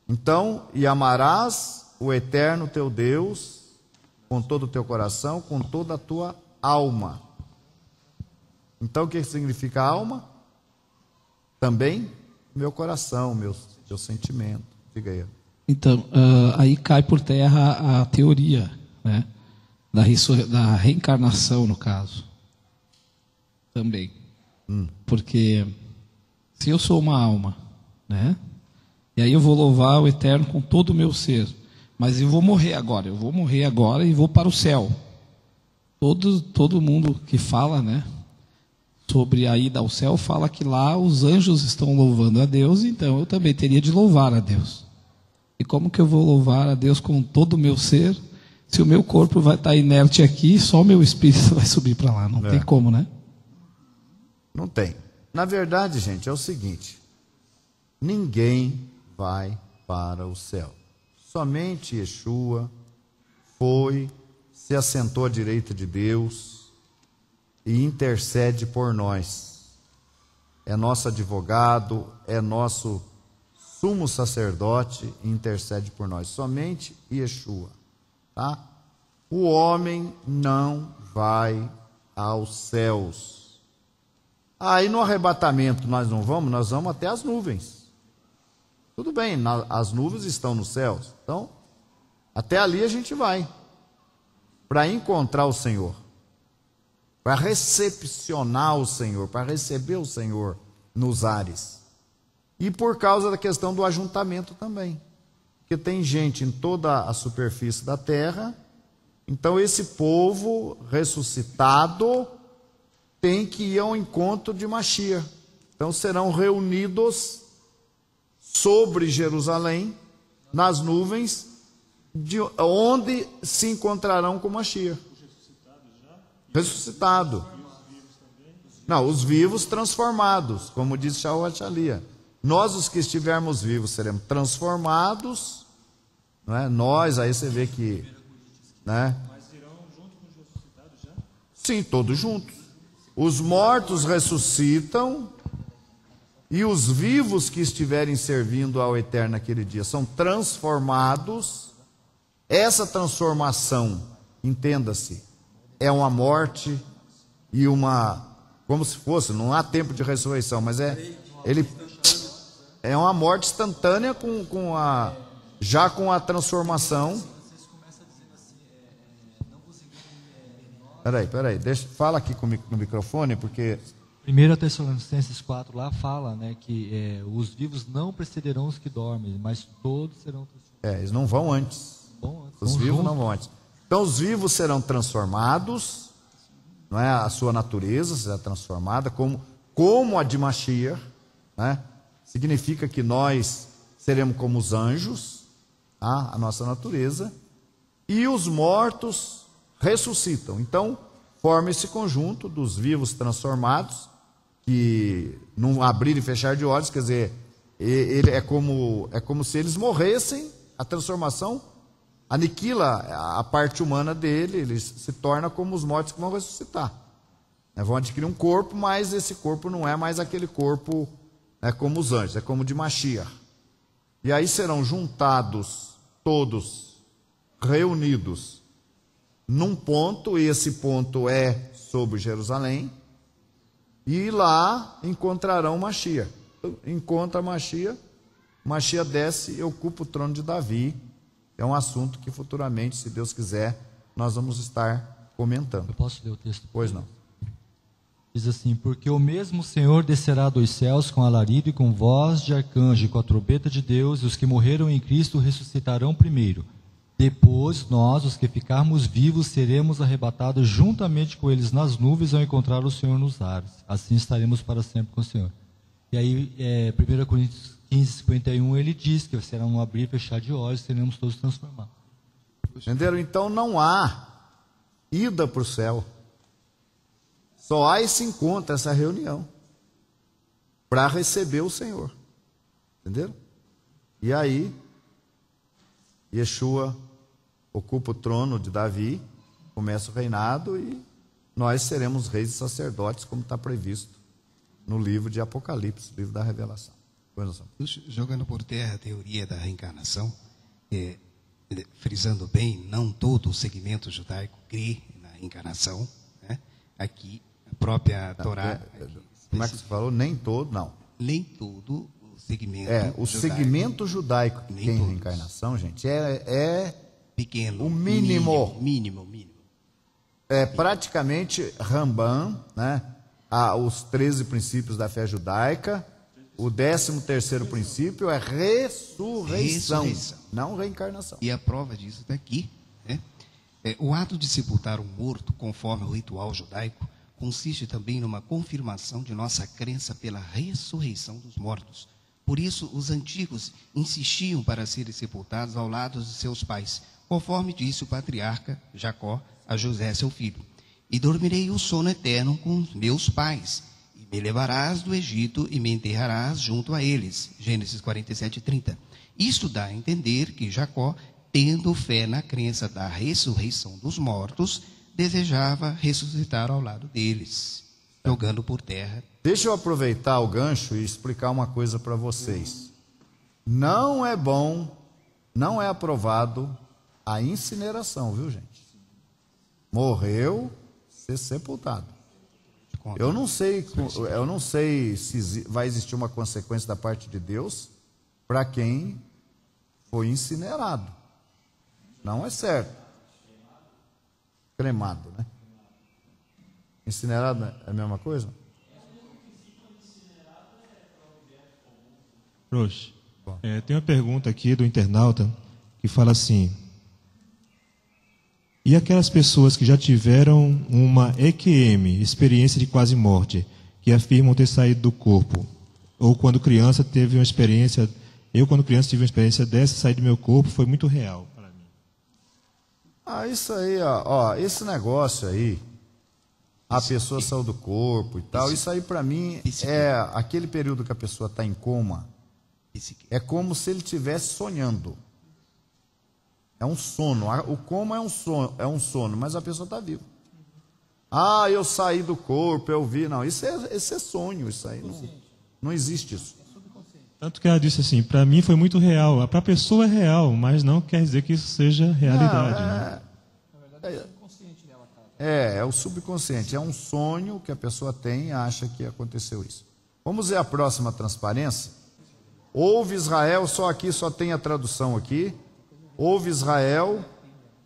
Então, e amarás o eterno teu Deus com todo o teu coração, com toda a tua alma. Então, o que significa alma? Também meu coração, meu sentimento. Diga aí. Então, aí cai por terra a teoria, né, da reencarnação, no caso. Também. Porque se eu sou uma alma, né, e aí eu vou louvar o Eterno com todo o meu ser, mas eu vou morrer agora e vou para o céu. Todo mundo que fala, né, sobre a ida ao céu, fala que lá os anjos estão louvando a Deus, então eu também teria de louvar a Deus. E como que eu vou louvar a Deus com todo o meu ser, se o meu corpo vai estar inerte aqui e só o meu espírito vai subir para lá? Não tem como, né? Não tem. Na verdade, gente, é o seguinte: ninguém vai para o céu. Somente Yeshua se assentou à direita de Deus e intercede por nós. É nosso advogado, é nosso sumo sacerdote e intercede por nós. Somente Yeshua, tá? O homem não vai aos céus. Aí no arrebatamento nós vamos até as nuvens. Tudo bem, as nuvens estão nos céus. Então, até ali a gente vai. Para encontrar o Senhor. Para recepcionar o Senhor. Para receber o Senhor nos ares. E por causa da questão do ajuntamento também. Porque tem gente em toda a superfície da terra. Então esse povo ressuscitado tem que ir ao encontro de Mashiach. Então serão reunidos sobre Jerusalém, nas nuvens, onde se encontrarão com Mashiach. Ressuscitado. Não, os vivos transformados, como diz Shaul Hachalia. Nós, os que estivermos vivos, seremos transformados, não é? Nós, aí você vê que, né? Mas irão junto com os ressuscitados já? Sim, todos juntos. Os mortos ressuscitam e os vivos que estiverem servindo ao Eterno naquele dia são transformados. Essa transformação, entenda-se, é uma morte e como se fosse, não há tempo de ressurreição, mas é uma morte instantânea já com a transformação. Peraí, fala aqui no microfone, porque 1 Tessalonicenses 4 lá fala, né, que os vivos não precederão os que dormem, mas todos serão transformados. Eles não vão antes. Os vivos não vão antes. Então os vivos serão transformados, não é? A sua natureza será transformada como a de Mashiach, né? Significa que nós seremos como os anjos, tá? A nossa natureza, e os mortos ressuscitam. Então forma esse conjunto dos vivos transformados, que não abrir e fechar de olhos, quer dizer, ele é como se eles morressem. A transformação aniquila a parte humana dele, ele se torna como os mortos que vão ressuscitar. Vão adquirir um corpo, mas esse corpo não é mais aquele corpo como os anjos, é como de Mashiach. E aí serão juntados todos, reunidos num ponto, e esse ponto é sobre Jerusalém, e lá encontrarão Mashiach. Encontra Mashiach, Mashiach desce e ocupa o trono de Davi. É um assunto que futuramente, se Deus quiser, nós vamos estar comentando. Eu posso ler o texto? Pois não. Diz assim: porque o mesmo Senhor descerá dos céus com alarido e com voz de arcanjo e com a trombeta de Deus, e os que morreram em Cristo ressuscitarão primeiro. Depois nós, os que ficarmos vivos, seremos arrebatados juntamente com eles nas nuvens ao encontrar o Senhor nos ares. Assim estaremos para sempre com o Senhor. E aí, 1 Coríntios 15:51, ele diz que será um abrir e fechar de olhos, seremos todos transformados. Entenderam? Então não há ida para o céu. Só há esse encontro, essa reunião, para receber o Senhor. Entenderam? E aí, Yeshua ocupa o trono de Davi, começa o reinado, e nós seremos reis e sacerdotes, como está previsto no livro de Apocalipse, livro da Revelação. Jogando por terra a teoria da reencarnação, frisando bem, não todo o segmento judaico crê na reencarnação, né? Aqui, a própria Torá... Como é que você falou? Nem todo, não. Nem todo o segmento o judaico. segmento judaico que Nem tem todos. reencarnação, gente, é Pequeno. o mínimo. Mínimo. É praticamente Rambam, né? Os 13 princípios da fé judaica. O 13º princípio é ressurreição, não reencarnação. E a prova disso está aqui. Né? O ato de sepultar um morto, conforme o ritual judaico, consiste também numa confirmação de nossa crença pela ressurreição dos mortos. Por isso, os antigos insistiam para serem sepultados ao lado de seus pais, conforme disse o patriarca Jacó a José, seu filho. E dormirei o sono eterno com os meus pais, e me levarás do Egito e me enterrarás junto a eles. Gênesis 47:30. Isto dá a entender que Jacó, tendo fé na crença da ressurreição dos mortos, desejava ressuscitar ao lado deles, jogando por terra. Deixa eu aproveitar o gancho e explicar uma coisa para vocês. Não é bom, não é aprovado a incineração, viu, gente? Morreu, ser sepultado. Eu não sei se vai existir uma consequência da parte de Deus para quem foi incinerado. Não é certo. Cremado, né? Incinerado é a mesma coisa? Roxo, tem uma pergunta aqui do internauta que fala assim: e aquelas pessoas que já tiveram uma EQM, experiência de quase morte, que afirmam ter saído do corpo, ou quando criança teve uma experiência, quando criança tive uma experiência dessa, sair do meu corpo, foi muito real para mim. Isso aí, ó, esse negócio aí, a pessoa saiu do corpo e tal, isso aí para mim é aquele período que a pessoa está em coma, é como se ele estivesse sonhando. É um sono. O coma é um sono, mas a pessoa está viva. Eu saí do corpo, eu vi. Não, isso é sonho, isso aí não existe isso. Tanto que ela disse assim, para mim foi muito real. Para a pessoa é real, mas não quer dizer que isso seja realidade. Né? É o subconsciente. É um sonho que a pessoa tem e acha que aconteceu isso. Vamos ver a próxima transparência. Ouve Israel, só tem a tradução aqui. Ouve Israel,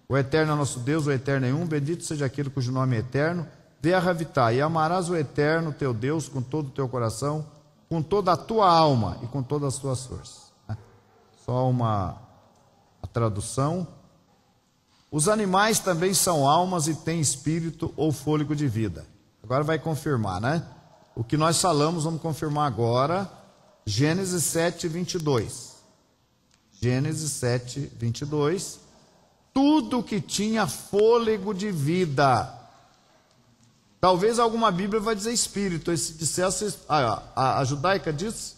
o Eterno é nosso Deus, o Eterno é um, bendito seja aquele cujo nome é eterno. Vê a Ravitá, e amarás o Eterno, teu Deus, com todo o teu coração, com toda a tua alma e com todas as tuas forças. Só a tradução. Os animais também são almas e têm espírito ou fôlego de vida. Agora vai confirmar, né? O que nós falamos, vamos confirmar agora. Gênesis 7:22. Gênesis 7:22. Tudo que tinha fôlego de vida. Talvez alguma Bíblia vai dizer espírito. Se dissesse, a judaica diz.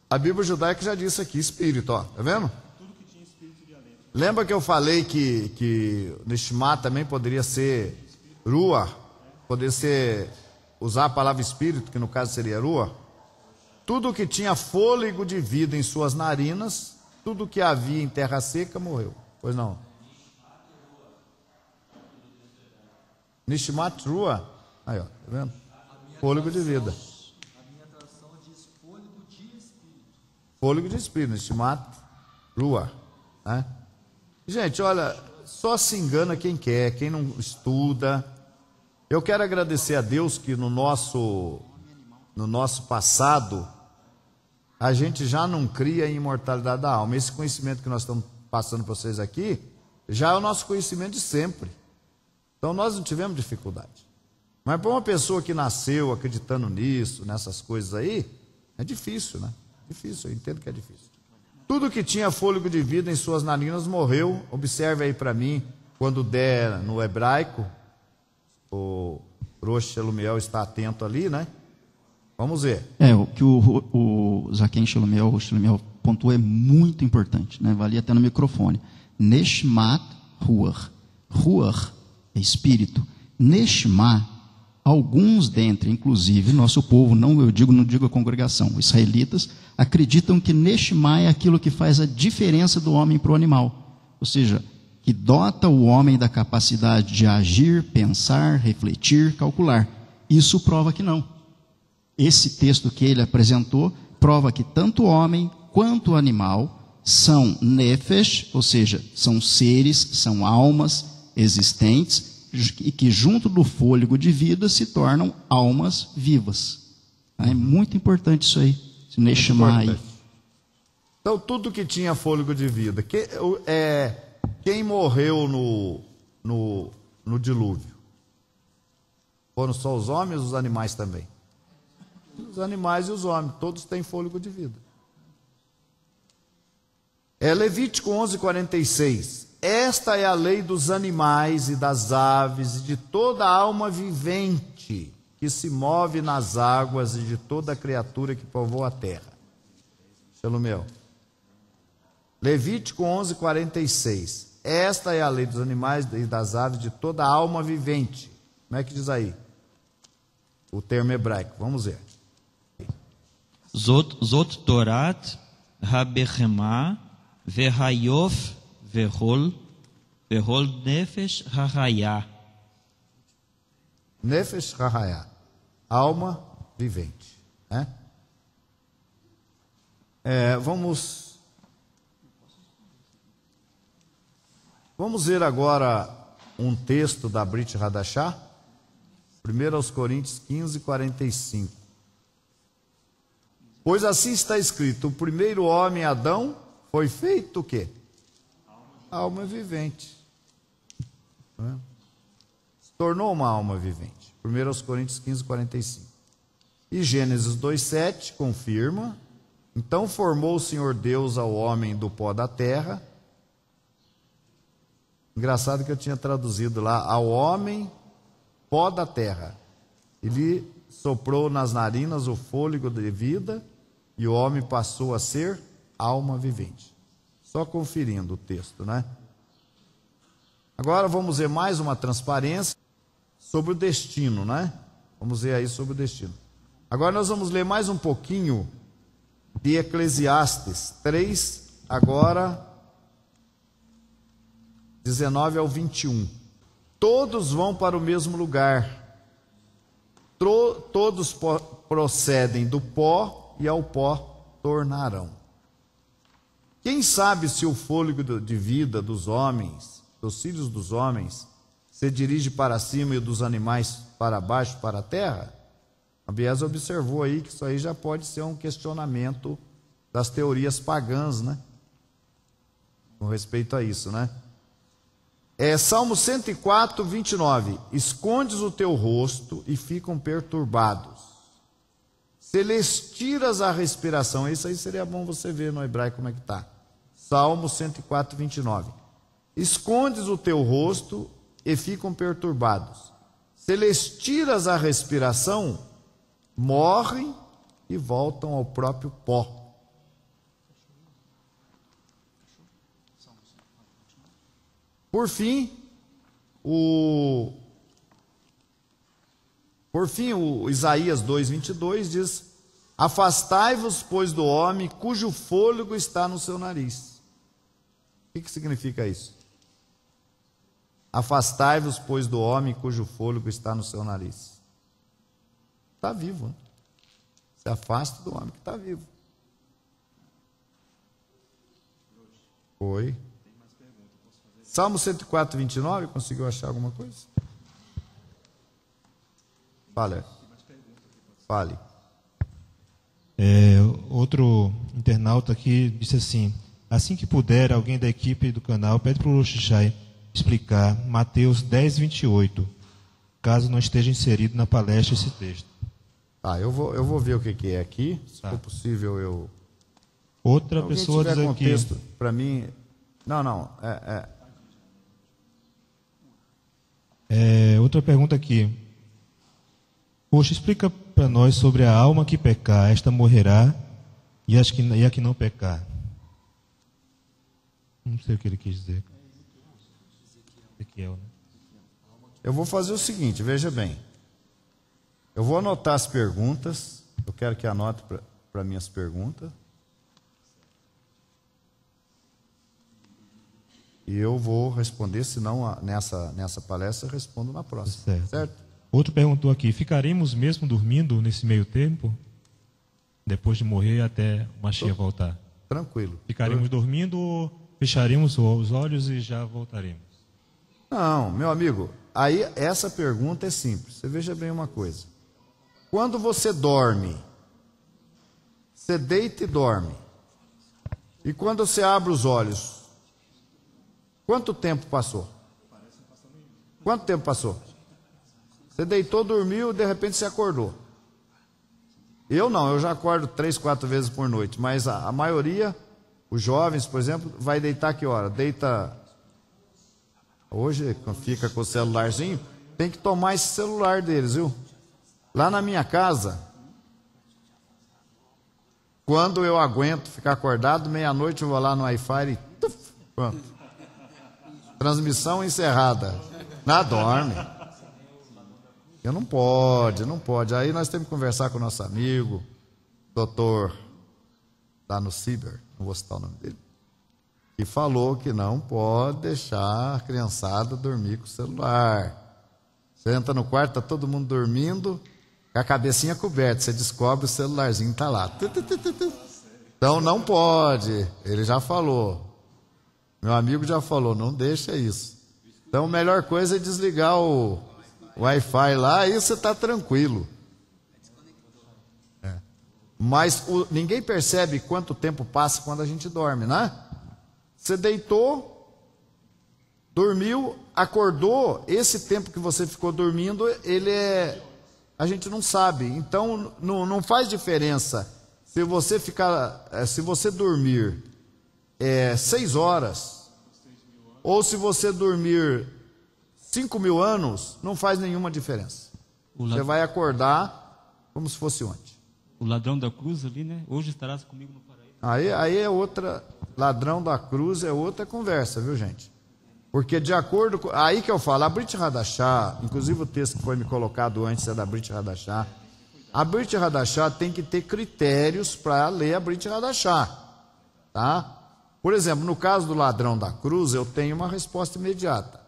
A Bíblia judaica já disse aqui, espírito, ó, tá vendo? Tudo que tinha espírito de alento. Lembra que eu falei que Nishma também poderia ser Ruah? Poderia ser, usar a palavra espírito, que no caso seria Ruah? Tudo que tinha fôlego de vida em suas narinas, tudo que havia em terra seca morreu. Pois não? Nishmat Ruah. Aí, ó, tá vendo? Fôlego de vida. A minha tradução diz fôlego de espírito. Fôlego de espírito, Nishmat Ruah. Né? Gente, olha, só se engana quem quer, quem não estuda. Eu quero agradecer a Deus que no nosso passado, a gente já não cria a imortalidade da alma. Esse conhecimento que nós estamos passando para vocês aqui, já é o nosso conhecimento de sempre. Então nós não tivemos dificuldade. Mas para uma pessoa que nasceu acreditando nisso, nessas coisas aí, é difícil, né? Difícil, eu entendo que é difícil. Tudo que tinha fôlego de vida em suas narinas morreu. Observe aí para mim, quando der no hebraico, o Rosh Shelumiel está atento ali, né? Vamos ver. O que o Zaquim Shelumiel pontuou é muito importante, né? Valia até no microfone. Neshmat Ruach. Ruach é espírito. Neshma, alguns dentre, inclusive nosso povo, não digo a congregação, israelitas, acreditam que Neshma é aquilo que faz a diferença do homem para o animal. Ou seja, que dota o homem da capacidade de agir, pensar, refletir, calcular. Isso prova que não. esse texto que ele apresentou prova que tanto o homem quanto o animal são nefesh, ou seja, são seres, são almas existentes, e que junto do fôlego de vida se tornam almas vivas. É muito importante isso aí, se neshama aí. Então, tudo que tinha fôlego de vida. Quem morreu no dilúvio? Foram só os homens ou os animais também? Os animais e os homens, todos têm fôlego de vida. Levítico 11:46. Esta é a lei dos animais e das aves e de toda alma vivente que se move nas águas e de toda criatura que povoa a terra. Salomeu. Levítico 11:46. Esta é a lei dos animais e das aves de toda alma vivente. Como é que diz aí? O termo hebraico. Vamos ver. Zot Torat Habechema Vehayof Vehol Nefesh Hahaya. Nefesh Hahaya. Alma vivente. Né? Vamos ver agora um texto da Brit Hadashah. 1 Coríntios 15:45. Pois assim está escrito: o primeiro homem, Adão, foi feito o quê? Alma vivente. Se tornou uma alma vivente. 1 Coríntios 15:45. E Gênesis 2:7 confirma: então formou o Senhor Deus ao homem do pó da terra. Engraçado que eu tinha traduzido lá: ao homem pó da terra. Ele soprou nas narinas o fôlego de vida e o homem passou a ser alma vivente. Só conferindo o texto, né? Agora vamos ver mais uma transparência sobre o destino, né? Vamos ver aí sobre o destino. Agora nós vamos ler mais um pouquinho de Eclesiastes 3, agora 19 ao 21. Todos vão para o mesmo lugar. Todos procedem do pó e ao pó tornarão. Quem sabe se o fôlego de vida dos homens, dos filhos dos homens, se dirige para cima e dos animais para baixo, para a terra? A Bies observou aí que isso aí já pode ser um questionamento das teorias pagãs, né? Com respeito a isso, né? Salmo 104:29. Escondes o teu rosto e ficam perturbados. Se lhes tiras a respiração, isso aí seria bom você ver no hebraico como é que está. Salmo 104:29. Escondes o teu rosto e ficam perturbados. Se lhes tiras a respiração, morrem e voltam ao próprio pó. Por fim, o Isaías 2:22 diz: afastai-vos, pois, do homem cujo fôlego está no seu nariz. O que significa isso? Afastai-vos, pois, do homem cujo fôlego está no seu nariz. Está vivo, né? Se afasta do homem que está vivo. Oi. Salmo 104:29, conseguiu achar alguma coisa? Fale. Outro internauta aqui disse assim: assim que puder, alguém da equipe do canal pede para o Luxichai explicar Mateus 10:28, caso não esteja inserido na palestra esse texto. Eu vou ver o que é aqui, se for possível eu... Outra pessoa diz aqui... para mim... Outra pergunta aqui. Poxa, explica para nós sobre a alma que pecar, esta morrerá, e a que não pecar. Não sei o que ele quis dizer. Ezequiel, né? Eu vou fazer o seguinte, veja bem. Eu vou anotar as perguntas. Eu quero que anote para mim as perguntas. E eu vou responder, senão nessa palestra eu respondo na próxima. Certo? Outro perguntou aqui, ficaremos mesmo dormindo nesse meio tempo? Depois de morrer até o Mashiach voltar? Tranquilo. Ficaremos dormindo ou fecharemos os olhos e já voltaremos? Não, meu amigo, aí essa pergunta é simples. Você veja bem uma coisa. Quando você dorme, você deita e dorme. E quando você abre os olhos, quanto tempo passou? Quanto tempo passou? Você deitou, dormiu e de repente você acordou. Eu não, eu já acordo 3, 4 vezes por noite. Mas a maioria, os jovens, por exemplo, vai deitar que hora? Deita... Hoje, fica com o celularzinho, tem que tomar esse celular deles, viu? Lá na minha casa, quando eu aguento ficar acordado, meia-noite eu vou lá no Wi-Fi e... Pronto. Transmissão encerrada. Nada, dorme. Eu não pode. Aí nós temos que conversar com o nosso amigo, doutor, lá no Ciber, não vou citar o nome dele, que falou que não pode deixar a criançada dormir com o celular. Você entra no quarto, está todo mundo dormindo, com a cabecinha coberta, você descobre o celularzinho está lá. Então não pode, ele já falou. Meu amigo já falou, não deixa isso. Então a melhor coisa é desligar o Wi-Fi lá e você está tranquilo. Mas ninguém percebe quanto tempo passa quando a gente dorme, né? Você deitou, dormiu, acordou, esse tempo que você ficou dormindo, a gente não sabe. Então não faz diferença se você dormir 6 horas, ou se você dormir 5.000 anos, não faz nenhuma diferença. Você vai acordar como se fosse ontem. O ladrão da cruz ali, né? Hoje estarás comigo no paraíso. Aí é outra... Ladrão da cruz é outra conversa, viu, gente? Porque de acordo com... Aí que eu falo, a Brit Hadashah, inclusive o texto que foi me colocado antes é da Brit Hadashah. A Brit Hadashah tem que ter critérios para ler a Brit Hadashah, tá? Por exemplo, no caso do ladrão da cruz, eu tenho uma resposta imediata.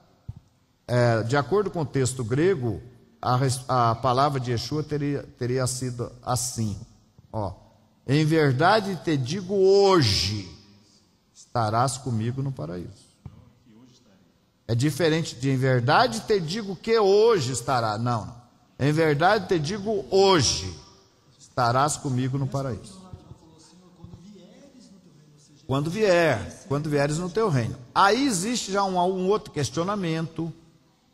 De acordo com o texto grego, a palavra de Yeshua teria sido assim, ó: em verdade te digo hoje, estarás comigo no paraíso. É diferente de em verdade te digo que hoje estará. Não. Em verdade te digo hoje, estarás comigo no paraíso. Quando vieres no teu reino. Aí existe já um outro questionamento,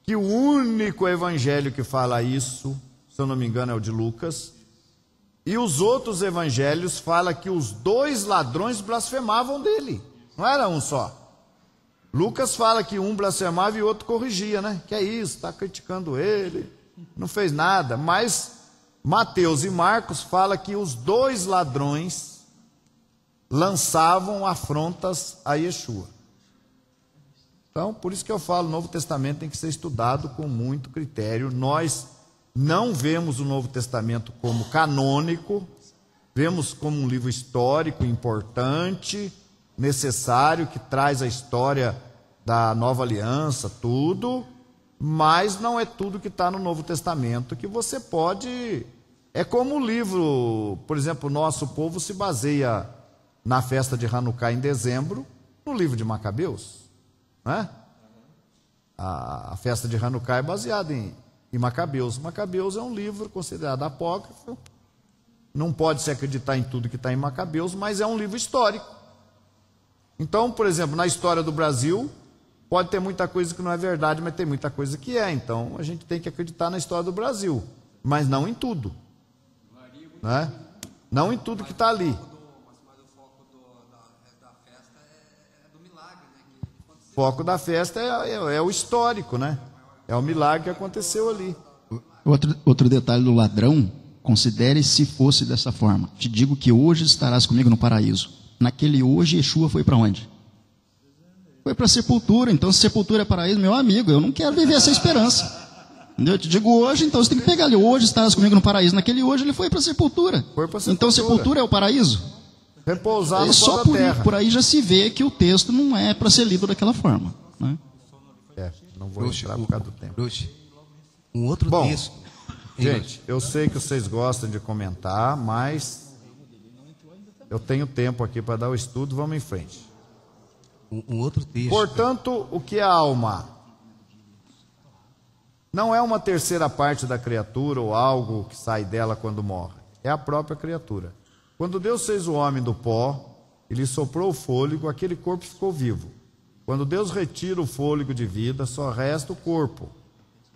que o único evangelho que fala isso, se eu não me engano, é o de Lucas, e os outros evangelhos falam que os 2 ladrões blasfemavam dele, não era um só. Lucas fala que um blasfemava e o outro corrigia, né? Que é isso, está criticando ele, não fez nada. Mas Mateus e Marcos falam que os 2 ladrões lançavam afrontas a Yeshua. Então, por isso que eu falo, o Novo Testamento tem que ser estudado com muito critério. Nós não vemos o Novo Testamento como canônico, vemos como um livro histórico importante, necessário, que traz a história da Nova Aliança, tudo, mas não é tudo que está no Novo Testamento que você pode... É como o livro, por exemplo, o nosso povo se baseia na festa de Hanukkah em dezembro, no livro de Macabeus, né? A festa de Hanukkah é baseada em Macabeus. Macabeus é um livro considerado apócrifo, não pode se acreditar em tudo que está em Macabeus, mas é um livro histórico. Então, por exemplo, na história do Brasil, pode ter muita coisa que não é verdade, mas tem muita coisa que é. Então, a gente tem que acreditar na história do Brasil, mas não em tudo, né? Não em tudo que está ali. O foco da festa é o histórico, né? É o milagre que aconteceu ali. Outro detalhe do ladrão, considere se fosse dessa forma. Te digo que hoje estarás comigo no paraíso. Naquele hoje, Yeshua foi para onde? Foi para a sepultura. Então, se sepultura é paraíso, meu amigo, eu não quero viver essa esperança. Entendeu? Eu te digo hoje, então você tem que pegar ali. Hoje estarás comigo no paraíso. Naquele hoje ele foi para a sepultura. Então, sepultura é o paraíso? Repousar no só pó da terra. Por aí já se vê que o texto não é para ser lido daquela forma, né? Não vou entrar por causa do tempo. Um outro Bom, texto. gente, eu sei que vocês gostam de comentar, mas eu tenho tempo aqui para dar o estudo, vamos em frente. Um outro texto. Portanto, o que é a alma? Não é uma terceira parte da criatura ou algo que sai dela quando morre. É a própria criatura. Quando Deus fez o homem do pó, ele soprou o fôlego, aquele corpo ficou vivo. Quando Deus retira o fôlego de vida, só resta o corpo,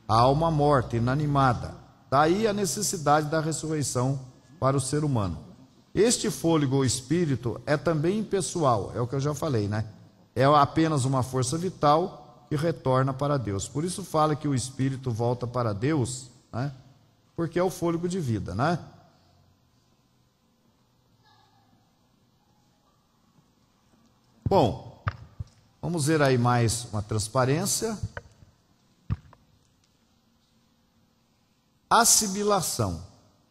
a alma morta, inanimada. Daí a necessidade da ressurreição para o ser humano. Este fôlego ou espírito é também impessoal, é o que eu já falei, né? É apenas uma força vital que retorna para Deus. Por isso fala que o espírito volta para Deus, né? Porque é o fôlego de vida, né? Bom, vamos ver aí mais uma transparência. Assimilação.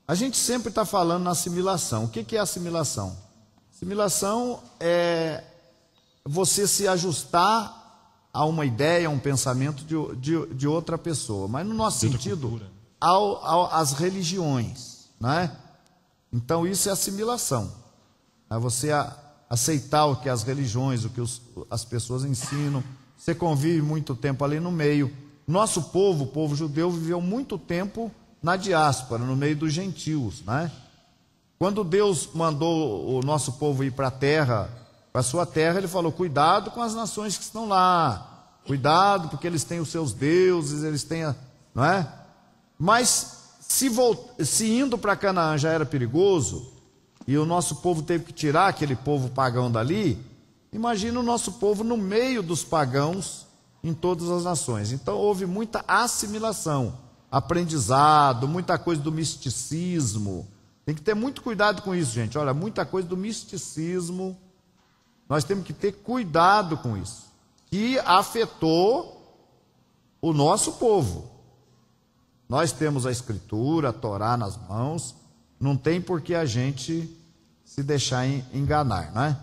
A gente sempre está falando na assimilação. O que é assimilação? Assimilação é você se ajustar a uma ideia, a um pensamento de outra pessoa. Mas no nosso sentido, às religiões, né? Então isso é assimilação. É você aceitar o que as religiões, o que as pessoas ensinam. Você convive muito tempo ali no meio. Nosso povo, o povo judeu, viveu muito tempo na diáspora, no meio dos gentios, né? Quando Deus mandou o nosso povo ir para a terra, para a sua terra, ele falou: cuidado com as nações que estão lá, cuidado porque eles têm os seus deuses, eles têm, não é? Mas se indo para Canaã já era perigoso, e o nosso povo teve que tirar aquele povo pagão dali, imagina o nosso povo no meio dos pagãos em todas as nações. Então houve muita assimilação, aprendizado, muita coisa do misticismo. Tem que ter muito cuidado com isso, gente. Olha, muita coisa do misticismo, nós temos que ter cuidado com isso, que afetou o nosso povo. Nós temos a Escritura, a Torá nas mãos, não tem por que a gente se deixar enganar, não é?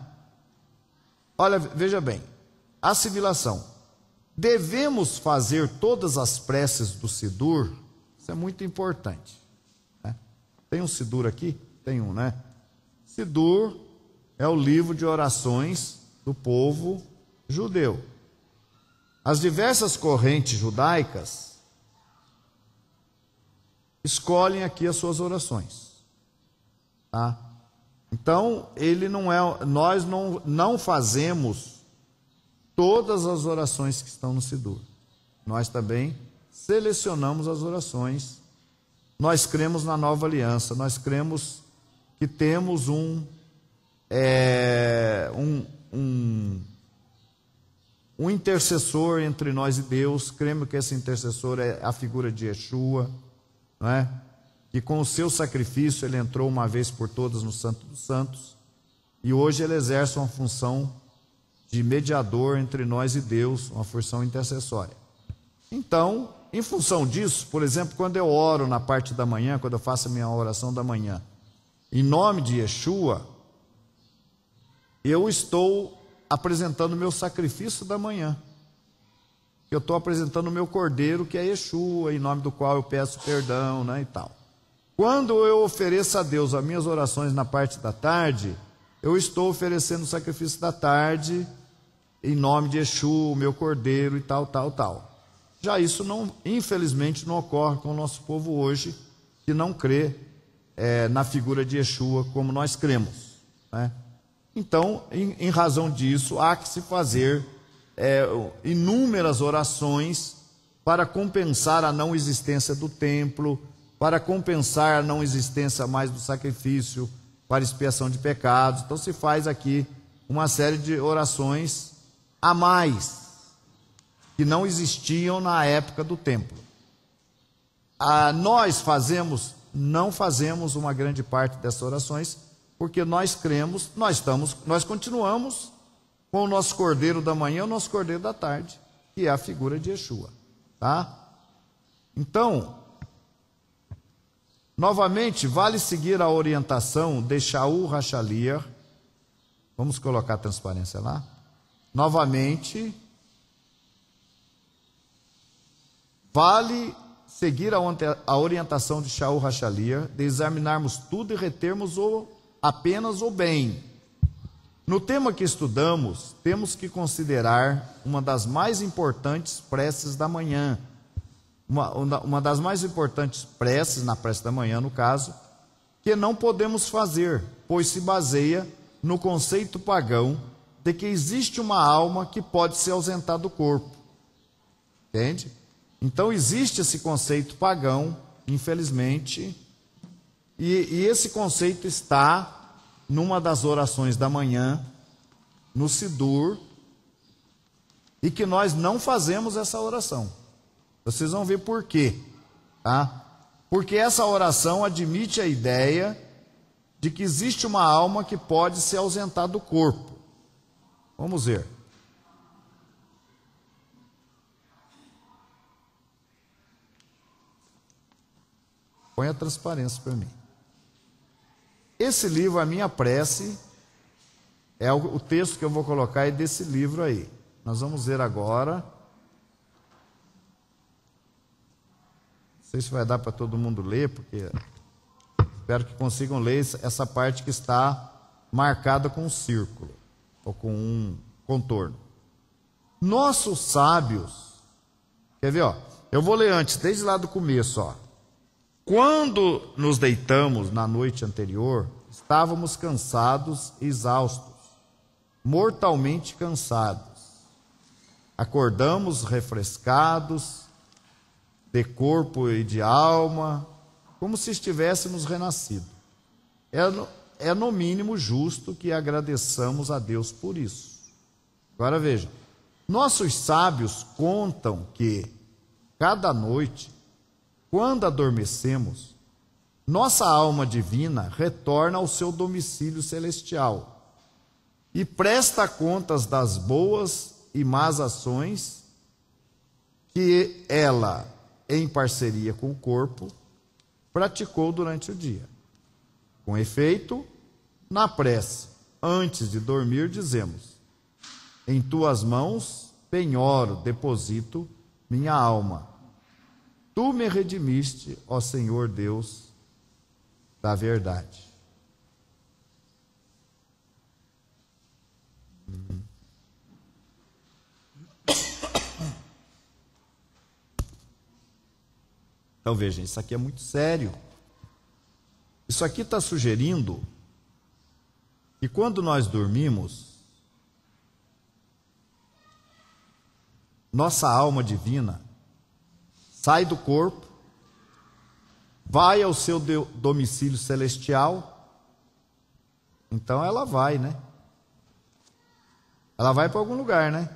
Olha, veja bem, assimilação. Devemos fazer todas as preces do Sidur, isso é muito importante, né? Tem um Sidur aqui? Tem um, né? Sidur é o livro de orações do povo judeu. As diversas correntes judaicas escolhem aqui as suas orações, tá? Então, nós não fazemos todas as orações que estão no Sidur. Nós também selecionamos as orações. Nós cremos na nova aliança, nós cremos que temos um intercessor entre nós e Deus. Cremos que esse intercessor é a figura de Yeshua, não é? Que com o seu sacrifício ele entrou uma vez por todas no Santo dos Santos, e hoje ele exerce uma função de mediador entre nós e Deus, uma função intercessória. Então, em função disso, por exemplo, quando eu oro na parte da manhã, quando eu faço a minha oração da manhã, em nome de Yeshua, eu estou apresentando o meu sacrifício da manhã. Eu estou apresentando o meu cordeiro, que é Yeshua, em nome do qual eu peço perdão, né, e tal. Quando eu ofereço a Deus as minhas orações na parte da tarde, eu estou oferecendo o sacrifício da tarde, em nome de Yeshua, o meu cordeiro e tal, tal, tal. Já isso, infelizmente, não ocorre com o nosso povo hoje, que não crê na figura de Yeshua como nós cremos, né? Então, em razão disso, há que se fazer inúmeras orações para compensar a não existência do templo, para compensar a não existência mais do sacrifício para expiação de pecados. Então se faz aqui uma série de orações a mais, que não existiam na época do templo. Nós não fazemos uma grande parte dessas orações, porque nós cremos, nós continuamos com o nosso cordeiro da manhã, o nosso cordeiro da tarde, que é a figura de Yeshua, tá? Então, novamente, vale seguir a orientação de Shaul HaShaliach. Vamos colocar a transparência lá. Novamente, vale seguir a orientação de Shaul Hachalia, de examinarmos tudo e retermos apenas o bem. No tema que estudamos, temos que considerar uma das mais importantes preces da manhã. Uma das mais importantes preces, na prece da manhã, no caso, que não podemos fazer, pois se baseia no conceito pagão de que existe uma alma que pode se ausentar do corpo. Entende? Então existe esse conceito pagão, infelizmente, e esse conceito está numa das orações da manhã, no Sidur, e que nós não fazemos essa oração. Vocês vão ver por quê, tá? Porque essa oração admite a ideia de que existe uma alma que pode se ausentar do corpo. Vamos ver. Põe a transparência para mim. Esse livro, a minha prece, é o texto que eu vou colocar é desse livro aí. Nós vamos ver agora. Não sei se vai dar para todo mundo ler, porque espero que consigam ler essa parte que está marcada com um círculo, ou com um contorno. Nossos sábios, quer ver, ó? Eu vou ler antes, desde lá do começo, ó. Quando nos deitamos na noite anterior, estávamos cansados e exaustos, mortalmente cansados. Acordamos refrescados, de corpo e de alma, como se estivéssemos renascido. É no mínimo justo que agradeçamos a Deus por isso. Agora veja, nossos sábios contam que, cada noite, quando adormecemos, nossa alma divina retorna ao seu domicílio celestial e presta contas das boas e más ações que ela, em parceria com o corpo, praticou durante o dia. Com efeito, na prece, antes de dormir, dizemos: em tuas mãos penhoro, deposito minha alma. Tu me redimiste, ó Senhor Deus da verdade. Então vejam, isso aqui é muito sério. Isso aqui está sugerindo que quando nós dormimos, nossa alma divina sai do corpo, vai ao seu domicílio celestial. Então ela vai, né? Ela vai para algum lugar, né?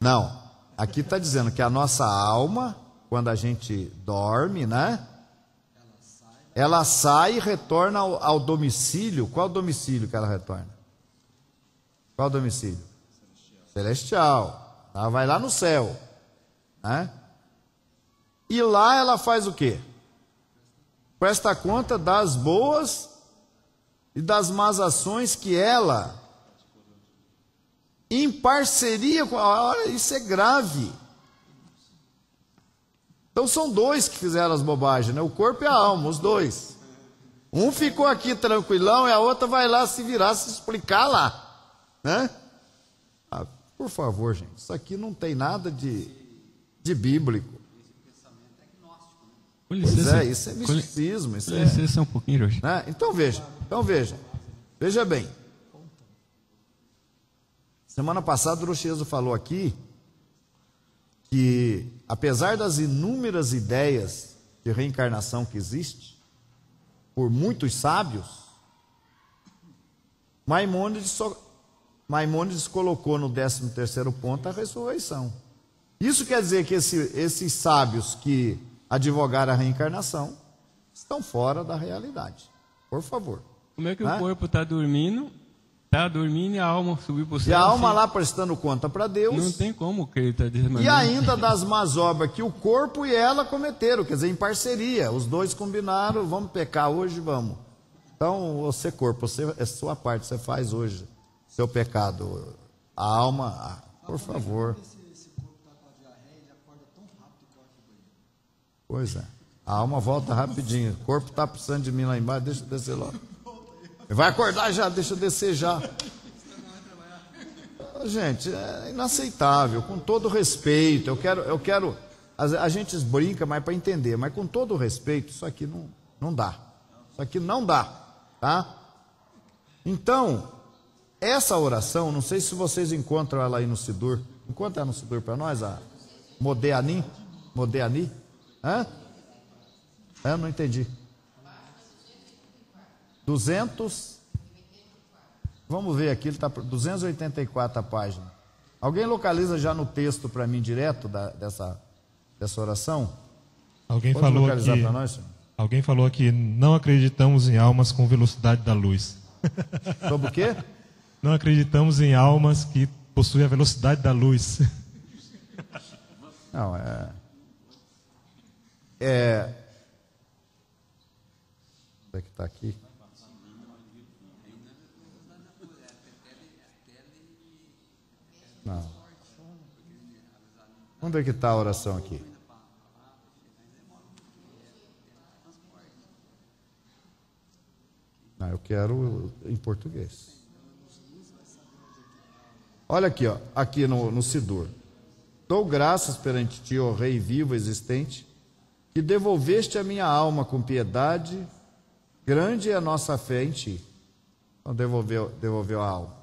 Não, aqui está dizendo que a nossa alma, quando a gente dorme, né? Ela sai e retorna ao domicílio. Qual domicílio que ela retorna? Qual domicílio? Celestial. Ela vai lá no céu, né? E lá ela faz o quê? Presta conta das boas e das más ações que ela, em parceria com... Olha, isso é grave. Então são dois que fizeram as bobagens, né? O corpo e a alma, os dois. Um ficou aqui tranquilão e a outra vai lá se virar, se explicar lá, né? Por favor, gente, isso aqui não tem nada de bíblico. Pois é, isso é misticismo. Isso licença um pouquinho, Jorge. Né? Então veja bem. Semana passada o Rochezo falou aqui que, apesar das inúmeras ideias de reencarnação que existe, por muitos sábios, Maimônides colocou no 13º ponto a ressurreição. Isso quer dizer que esses sábios que advogaram a reencarnação estão fora da realidade. Por favor. Como é que o corpo está dormindo e a alma subiu para o céu? E a alma lá prestando conta para Deus. Não tem como acreditar dessa maneira. E ainda das más obras que o corpo e ela cometeram, quer dizer, em parceria. Os dois combinaram, vamos pecar hoje, vamos. Então, você corpo, é sua parte, você faz hoje seu pecado. A alma, por favor. Pois é. A alma volta rapidinho. O corpo está precisando de mim lá embaixo, deixa eu descer logo. Vai acordar já, deixa eu descer já. Gente, é inaceitável, com todo respeito. Eu quero. A gente brinca, mas para entender, mas com todo respeito, isso aqui não dá. Isso aqui não dá, tá? Então, essa oração, não sei se vocês encontram ela aí no Sidur. Encontra ela no Sidur para nós, a Modeani? Hã? Eu não entendi. 200. Vamos ver aqui, ele está 284 a página. Alguém localiza já no texto para mim direto dessa oração? Alguém Pode falou localizar aqui. para nós, senhor? Alguém falou aqui, não acreditamos em almas com velocidade da luz. Sobre o quê? Não acreditamos em almas que possuem a velocidade da luz. Não, Onde é que está aqui? Não. Onde é que está a oração aqui? Não, eu quero em português. Olha aqui, ó, aqui no Sidur. Dou graças perante ti, ó Rei vivo existente, que devolveste a minha alma com piedade, grande é a nossa fé em ti. Então devolveu a alma.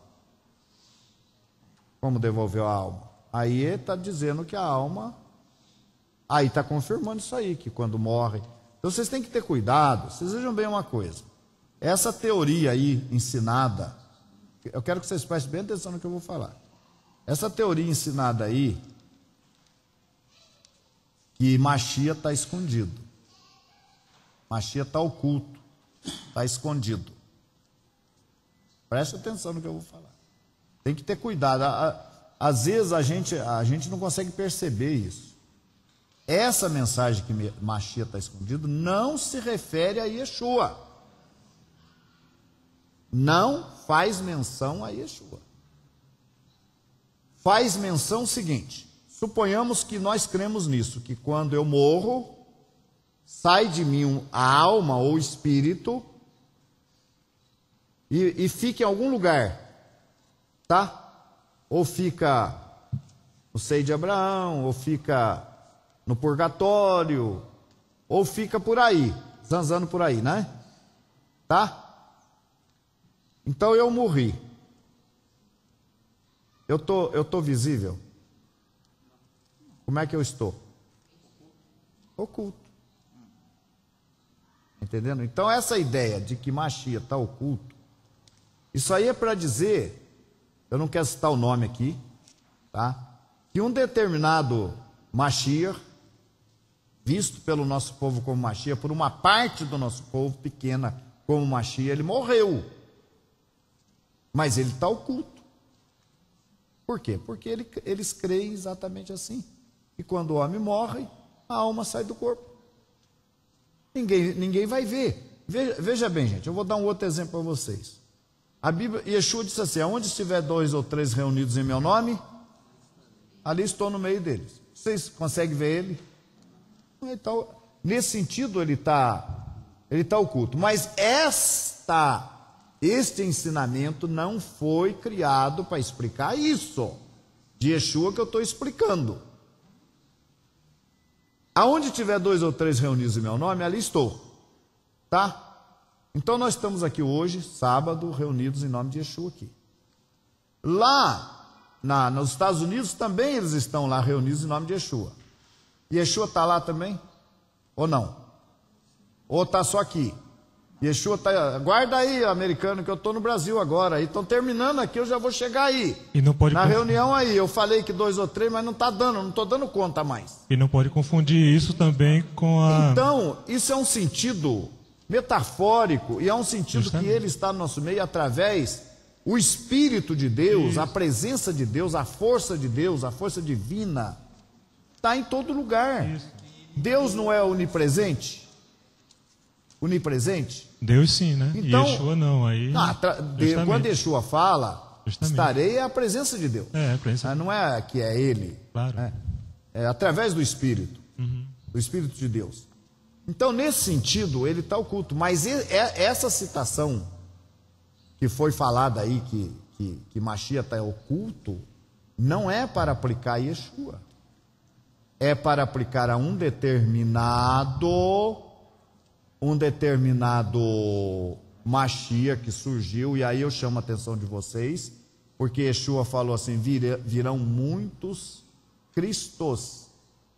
Como devolveu a alma? Aí está dizendo que a alma, aí está confirmando isso aí, que quando morre. Então vocês têm que ter cuidado, vocês vejam bem uma coisa. Essa teoria aí ensinada, eu quero que vocês prestem bem atenção no que eu vou falar. Essa teoria ensinada aí, que Mashiach está escondido. Mashiach está oculto, está escondido. Preste atenção no que eu vou falar. Tem que ter cuidado. Às vezes a gente não consegue perceber isso. Essa mensagem que Mashiach está escondido não se refere a Yeshua. Não faz menção a Yeshua. Faz menção o seguinte: suponhamos que nós cremos nisso, que quando eu morro, sai de mim a alma ou o espírito e fica em algum lugar, tá? Ou fica no seio de Abraão, ou fica no purgatório, ou fica por aí, zanzando por aí, né? Tá? Então eu morri. Eu tô visível? Como é que eu estou? Oculto. Entendendo? Então essa ideia de que Mashiach está oculto, isso aí é para dizer, eu não quero citar o nome aqui, tá? Que um determinado Mashiach, visto pelo nosso povo como Mashiach, por uma parte do nosso povo pequena como Mashiach, ele morreu. Mas ele está oculto. Por quê? Porque eles creem exatamente assim. E quando o homem morre, a alma sai do corpo. Ninguém vai ver. Veja bem, gente, eu vou dar um outro exemplo para vocês. A Bíblia, Yeshua disse assim: aonde estiver 2 ou 3 reunidos em meu nome, ali estou no meio deles. Vocês conseguem ver ele? Então, nesse sentido, ele tá oculto. Mas este ensinamento não foi criado para explicar isso de Yeshua que eu estou explicando. Aonde tiver 2 ou 3 reunidos em meu nome, ali estou. Tá? Então nós estamos aqui hoje, sábado, reunidos em nome de Yeshua aqui. Lá, nos Estados Unidos, também eles estão lá reunidos em nome de Yeshua. Yeshua está lá também? Ou não? Ou está só aqui? Yeshua está... Guarda aí, americano, que eu estou no Brasil agora. Estão terminando aqui, eu já vou chegar aí. E não pode reunião aí, eu falei que 2 ou 3, mas não está dando, não estou dando conta mais. E não pode confundir isso também com a... Então, isso é um sentido metafórico, e é um sentido Justamente. Que ele está no nosso meio através o Espírito de Deus, isso. A presença de Deus, a força de Deus, a força divina, está em todo lugar. Isso. Deus não é onipresente? Onipresente? Deus sim, né? Então, Yeshua não. Aí, quando Yeshua fala, estarei, é a presença de Deus. É, a presença. Não é que é Ele. Claro. É através do Espírito. Uhum. do Espírito de Deus. Então, nesse sentido, ele está oculto. Mas essa citação que foi falada aí, que Mashiach está oculto, não é para aplicar a Yeshua. É para aplicar a um determinado Mashiach que surgiu. E aí eu chamo a atenção de vocês, porque Yeshua falou assim: virão muitos Cristos,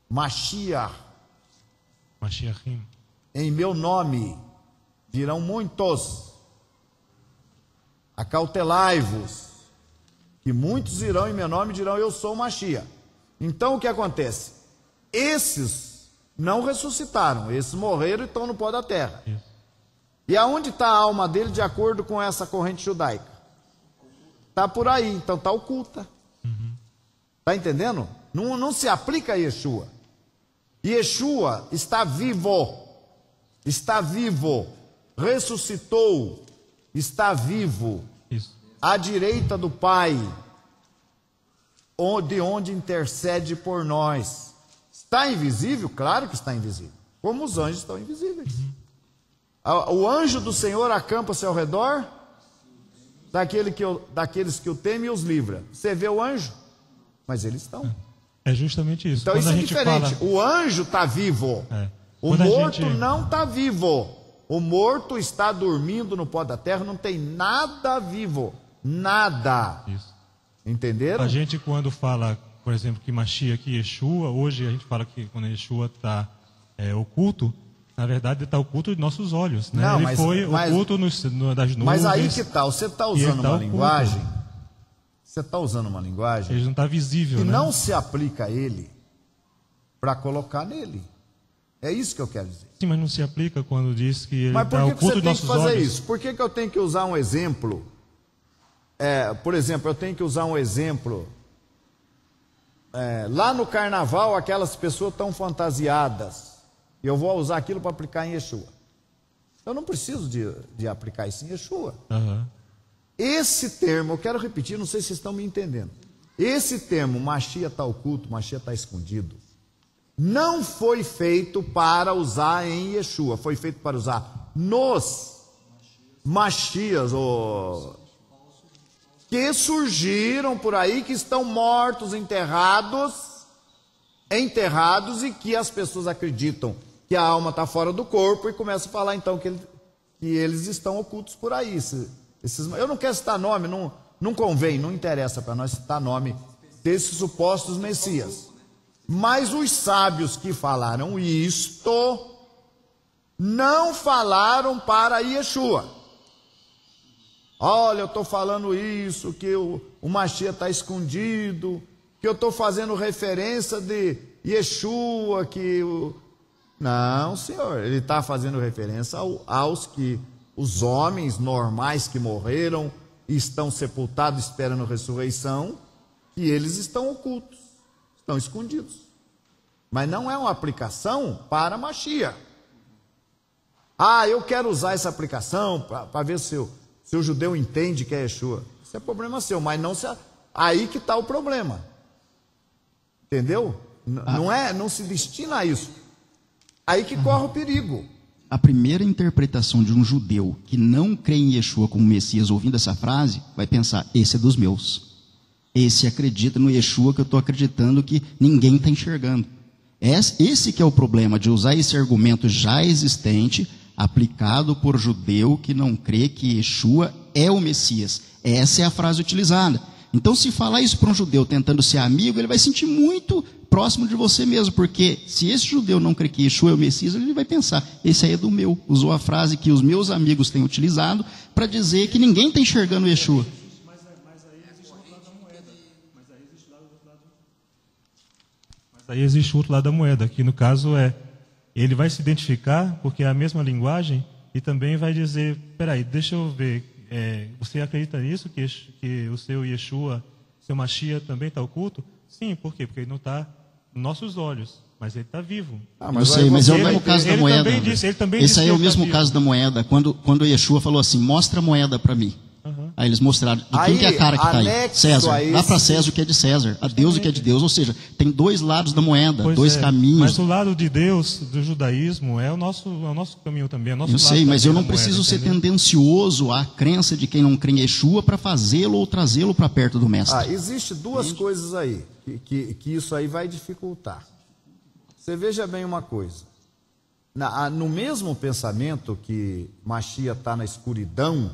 Mashiach, em meu nome, virão muitos. Acautelai-vos, que muitos irão em meu nome e dirão: eu sou o Mashiach. Então o que acontece? Esses não ressuscitaram, esses morreram e estão no pó da terra. E aonde está a alma dele de acordo com essa corrente judaica? Está por aí, então está oculta. Está entendendo? Não se aplica a Yeshua. Yeshua está vivo, ressuscitou, está vivo, à direita do Pai, de onde intercede por nós. Está invisível? Claro que está invisível, como os anjos estão invisíveis. O anjo do Senhor acampa-se ao redor daqueles que o temem e os livra. Você vê o anjo? Mas eles estão. É justamente isso. Então Quando isso é diferente. O anjo está vivo. O morto não está vivo. O morto está dormindo no pó da terra, não tem nada vivo. Nada. Isso. Entenderam? A gente, quando fala, por exemplo, que Mashiach, que Yeshua, hoje a gente fala que quando Yeshua está oculto, na verdade ele está oculto de nossos olhos. Né? Não, ele foi oculto das nuvens. Mas aí que tal? Você está usando uma linguagem. Você está usando uma linguagem. Ele não está visível. Que né? não se aplica a ele para colocar nele. É isso que eu quero dizer. Sim, mas não se aplica quando diz que ele está oculto de nossos olhos. Mas por que você tem que fazer isso? Por que eu tenho que usar um exemplo? Por exemplo, eu tenho que usar um exemplo. Lá no carnaval, aquelas pessoas estão fantasiadas. E eu vou usar aquilo para aplicar em Yeshua. Eu não preciso de aplicar isso em Yeshua. Esse termo, eu quero repetir, não sei se vocês estão me entendendo. Esse termo, Mashiach está oculto, Mashiach está escondido, não foi feito para usar em Yeshua, foi feito para usar nos Mashiachs, que surgiram por aí, que estão mortos, enterrados, e que as pessoas acreditam que a alma está fora do corpo e começam a falar então que eles estão ocultos por aí. Eu não quero citar nome, não convém, não interessa para nós citar nome desses supostos messias. Mas os sábios que falaram isto, não falaram para Yeshua. Olha, eu estou falando isso, que o Mashiach está escondido, que eu estou fazendo referência de Yeshua, Não, senhor, ele está fazendo referência aos que os homens normais que morreram e estão sepultados esperando a ressurreição, e eles estão ocultos, estão escondidos. Mas não é uma aplicação para Mashiach. Eu quero usar essa aplicação para ver se o judeu entende que é Yeshua. Isso é problema seu, mas não aí que está o problema. Entendeu? Não se destina a isso. Aí que corre o perigo. A primeira interpretação de um judeu que não crê em Yeshua como Messias, ouvindo essa frase, vai pensar: esse é dos meus. Esse acredita no Yeshua que eu estou acreditando que ninguém está enxergando. Esse que é o problema de usar esse argumento já existente, aplicado por judeu que não crê que Yeshua é o Messias. Essa é a frase utilizada. Então, se falar isso para um judeu tentando ser amigo, ele vai sentir muito próximo de você mesmo, porque se esse judeu não crê que Yeshua é o Messias, ele vai pensar: esse aí é do meu. Usou a frase que os meus amigos têm utilizado para dizer que ninguém está enxergando Yeshua. Mas aí existe o outro lado da moeda. Mas aí existe o outro lado da moeda, que no caso ele vai se identificar, porque é a mesma linguagem, e também vai dizer: peraí, deixa eu ver, você acredita nisso, que o seu Yeshua, seu Mashiach também está oculto? Sim, por quê? Porque ele não está nos nossos olhos, mas ele está vivo. Mas é o mesmo caso da moeda. Esse aí é o mesmo caso da moeda, quando Yeshua falou assim: mostra a moeda para mim. Aí eles mostraram de quem que é a cara que está aí. César. Dá para César o que é de César, a Deus o que é de Deus. Ou seja, tem dois lados da moeda, dois caminhos. Mas o lado de Deus, do judaísmo, é o nosso caminho também. Eu sei, mas eu não preciso ser tendencioso à crença de quem não crê em Yeshua para fazê-lo ou trazê-lo para perto do mestre. Existe duas coisas aí, que isso aí vai dificultar. Você veja bem uma coisa. No mesmo pensamento que Mashiach está na escuridão,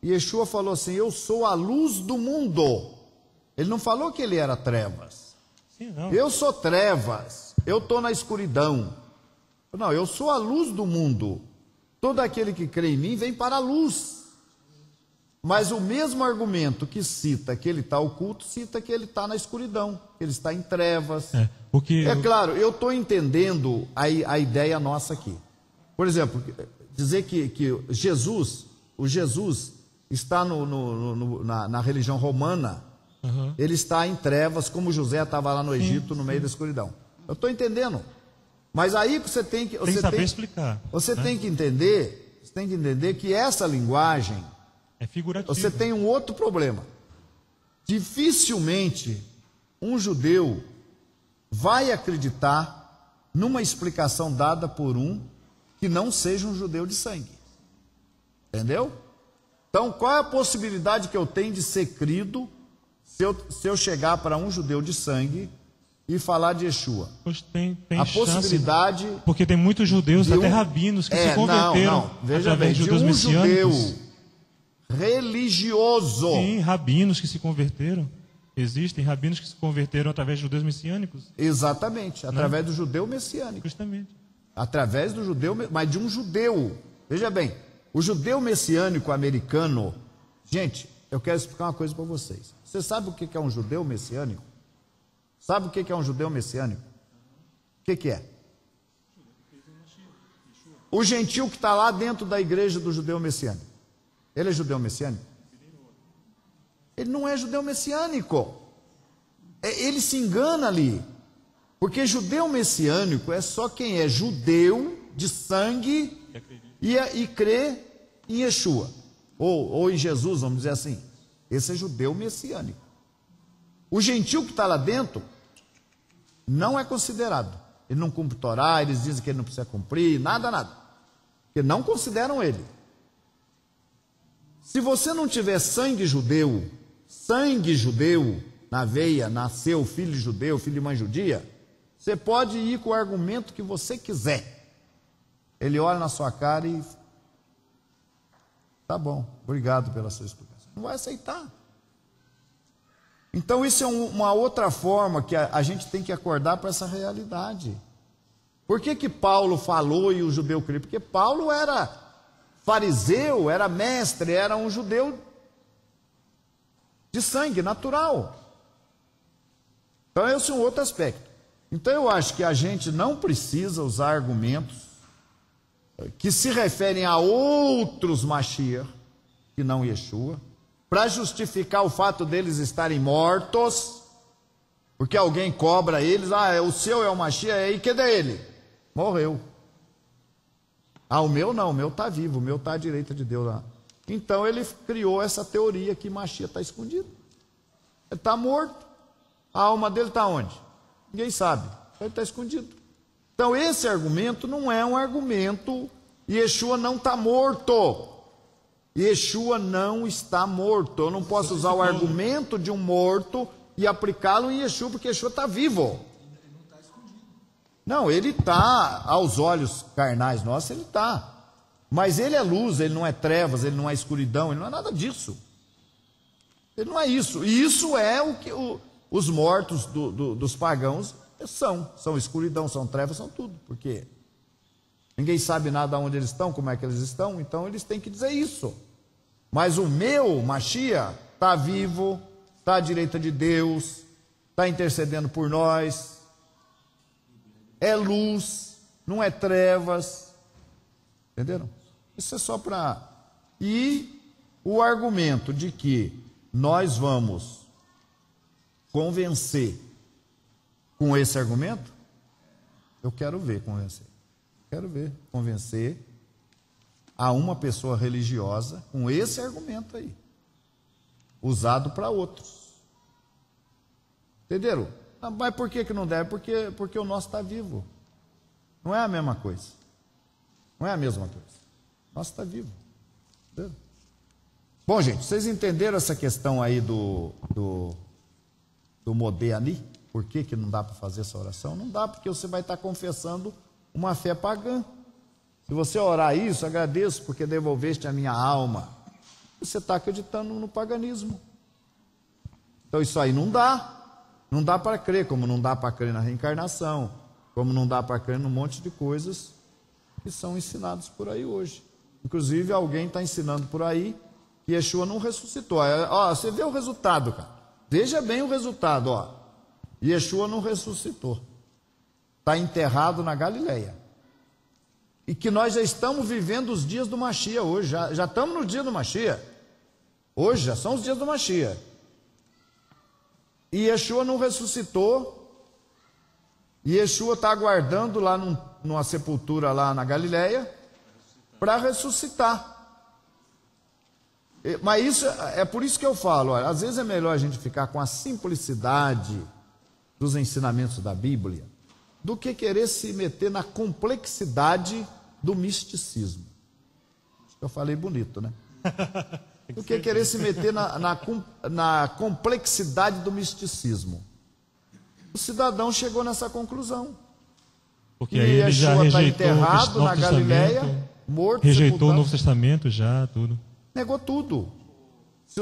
Yeshua falou assim: eu sou a luz do mundo. Ele não falou que ele era trevas. Sim, não. Eu sou trevas, eu estou na escuridão. Não, eu sou a luz do mundo. Todo aquele que crê em mim vem para a luz. Mas o mesmo argumento que cita que ele está oculto, cita que ele está na escuridão, que ele está em trevas. Claro, eu estou entendendo a ideia nossa aqui. Por exemplo, dizer que Jesus está na religião romana, ele está em trevas, como José estava lá no Egito, no meio da escuridão. Eu estou entendendo. Mas aí você tem que... Tem que saber explicar. Você tem que entender que essa linguagem... É figurativo. Você tem um outro problema. Dificilmente um judeu vai acreditar numa explicação dada por um que não seja um judeu de sangue. Entendeu? Então, qual é a possibilidade que eu tenho de ser crido se eu chegar para um judeu de sangue e falar de Yeshua? Tem a possibilidade... Porque tem muitos judeus, até rabinos, que se converteram através de judeus messiânicos. Religioso. Sim, rabinos que se converteram. Existem rabinos que se converteram através de judeus messiânicos. Exatamente, através do judeu messiânico. Justamente. Através do judeu, mas de um judeu. Veja bem, o judeu messiânico americano... Gente, eu quero explicar uma coisa para vocês. Você sabe o que é um judeu messiânico? Sabe o que é um judeu messiânico? O que é? O gentil que está lá dentro da igreja do judeu messiânico. Ele é judeu messiânico? Ele não é judeu messiânico. Ele se engana ali. Porque judeu messiânico é só quem é judeu de sangue e crê em Yeshua. Ou em Jesus, vamos dizer assim. Esse é judeu messiânico. O gentil que está lá dentro não é considerado. Ele não cumpre Torá, eles dizem que ele não precisa cumprir, nada. Porque não consideram ele. Se você não tiver sangue judeu na veia, nasceu filho de judeu, filho de mãe judia, você pode ir com o argumento que você quiser. Ele olha na sua cara e... Tá bom, obrigado pela sua explicação. Não vai aceitar. Então isso é uma outra forma que a gente tem que acordar para essa realidade. Por que Paulo falou e o judeu crê? Porque Paulo era... fariseu, era mestre, era um judeu de sangue natural. Então esse é um outro aspecto. Então eu acho que a gente não precisa usar argumentos que se referem a outros Mashiach, que não Yeshua, para justificar o fato deles estarem mortos, porque alguém cobra eles, o seu é o Mashiach, e cadê ele? Morreu. O meu não, o meu está vivo, o meu está à direita de Deus lá. Então ele criou essa teoria que Mashiach está escondido. Ele está morto. A alma dele está onde? Ninguém sabe. Ele está escondido. Então esse argumento não é um argumento. Yeshua não está morto. Yeshua não está morto. Eu não posso usar o argumento de um morto e aplicá-lo em Yeshua, porque Yeshua está vivo. Não, ele está, aos olhos carnais nossos, ele está. Mas ele é luz, ele não é trevas, ele não é escuridão, ele não é nada disso. Ele não é isso. E isso é o que os mortos dos pagãos são escuridão, são trevas, são tudo. Porque ninguém sabe nada onde eles estão, como é que eles estão, então eles têm que dizer isso. Mas o meu Mashiach está vivo, está à direita de Deus, está intercedendo por nós. É luz, não é trevas. Entenderam? Isso é só para... E o argumento de que nós vamos convencer com esse argumento, eu quero ver convencer. Quero ver convencer a uma pessoa religiosa com esse argumento aí, usado para outros. Entenderam? Mas por que não deve? Porque o nosso está vivo. Não é a mesma coisa. Não é a mesma coisa. O nosso está vivo. Entendeu? Bom, gente, vocês entenderam essa questão aí do Modéani? Por que não dá para fazer essa oração? Não dá, porque você vai estar confessando uma fé pagã. Se você orar isso, agradeço porque devolveste a minha alma. Você está acreditando no paganismo. Então isso aí não dá. Não dá para crer, como não dá para crer na reencarnação, como não dá para crer num monte de coisas que são ensinados por aí hoje. Inclusive alguém está ensinando por aí que Yeshua não ressuscitou. Ó, você vê o resultado, cara. Veja bem o resultado, ó. Yeshua não ressuscitou. Está enterrado na Galileia. E que nós já estamos vivendo os dias do Mashiach hoje. Já estamos no dia do Mashiach. Hoje já são os dias do Mashiach. E Yeshua não ressuscitou. E Yeshua está aguardando lá numa sepultura lá na Galileia para ressuscitar. Mas isso é por isso que eu falo, olha, às vezes é melhor a gente ficar com a simplicidade dos ensinamentos da Bíblia do que querer se meter na complexidade do misticismo. Acho que eu falei bonito, né? Do que querer se meter na complexidade do misticismo. O cidadão chegou nessa conclusão. Porque aí ele já está rejeitou enterrado o na Galileia, morto, rejeitou sepultado. o Novo Testamento já, tudo. Negou tudo. Se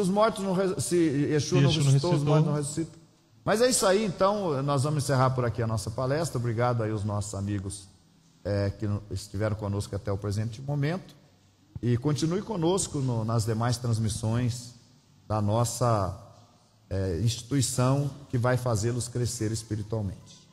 Yeshua não ressuscitou, os mortos não ressuscitam. Mas é isso aí, então, nós vamos encerrar por aqui a nossa palestra. Obrigado aí aos nossos amigos que estiveram conosco até o presente momento. E continue conosco nas demais transmissões da nossa instituição que vai fazê-los crescer espiritualmente.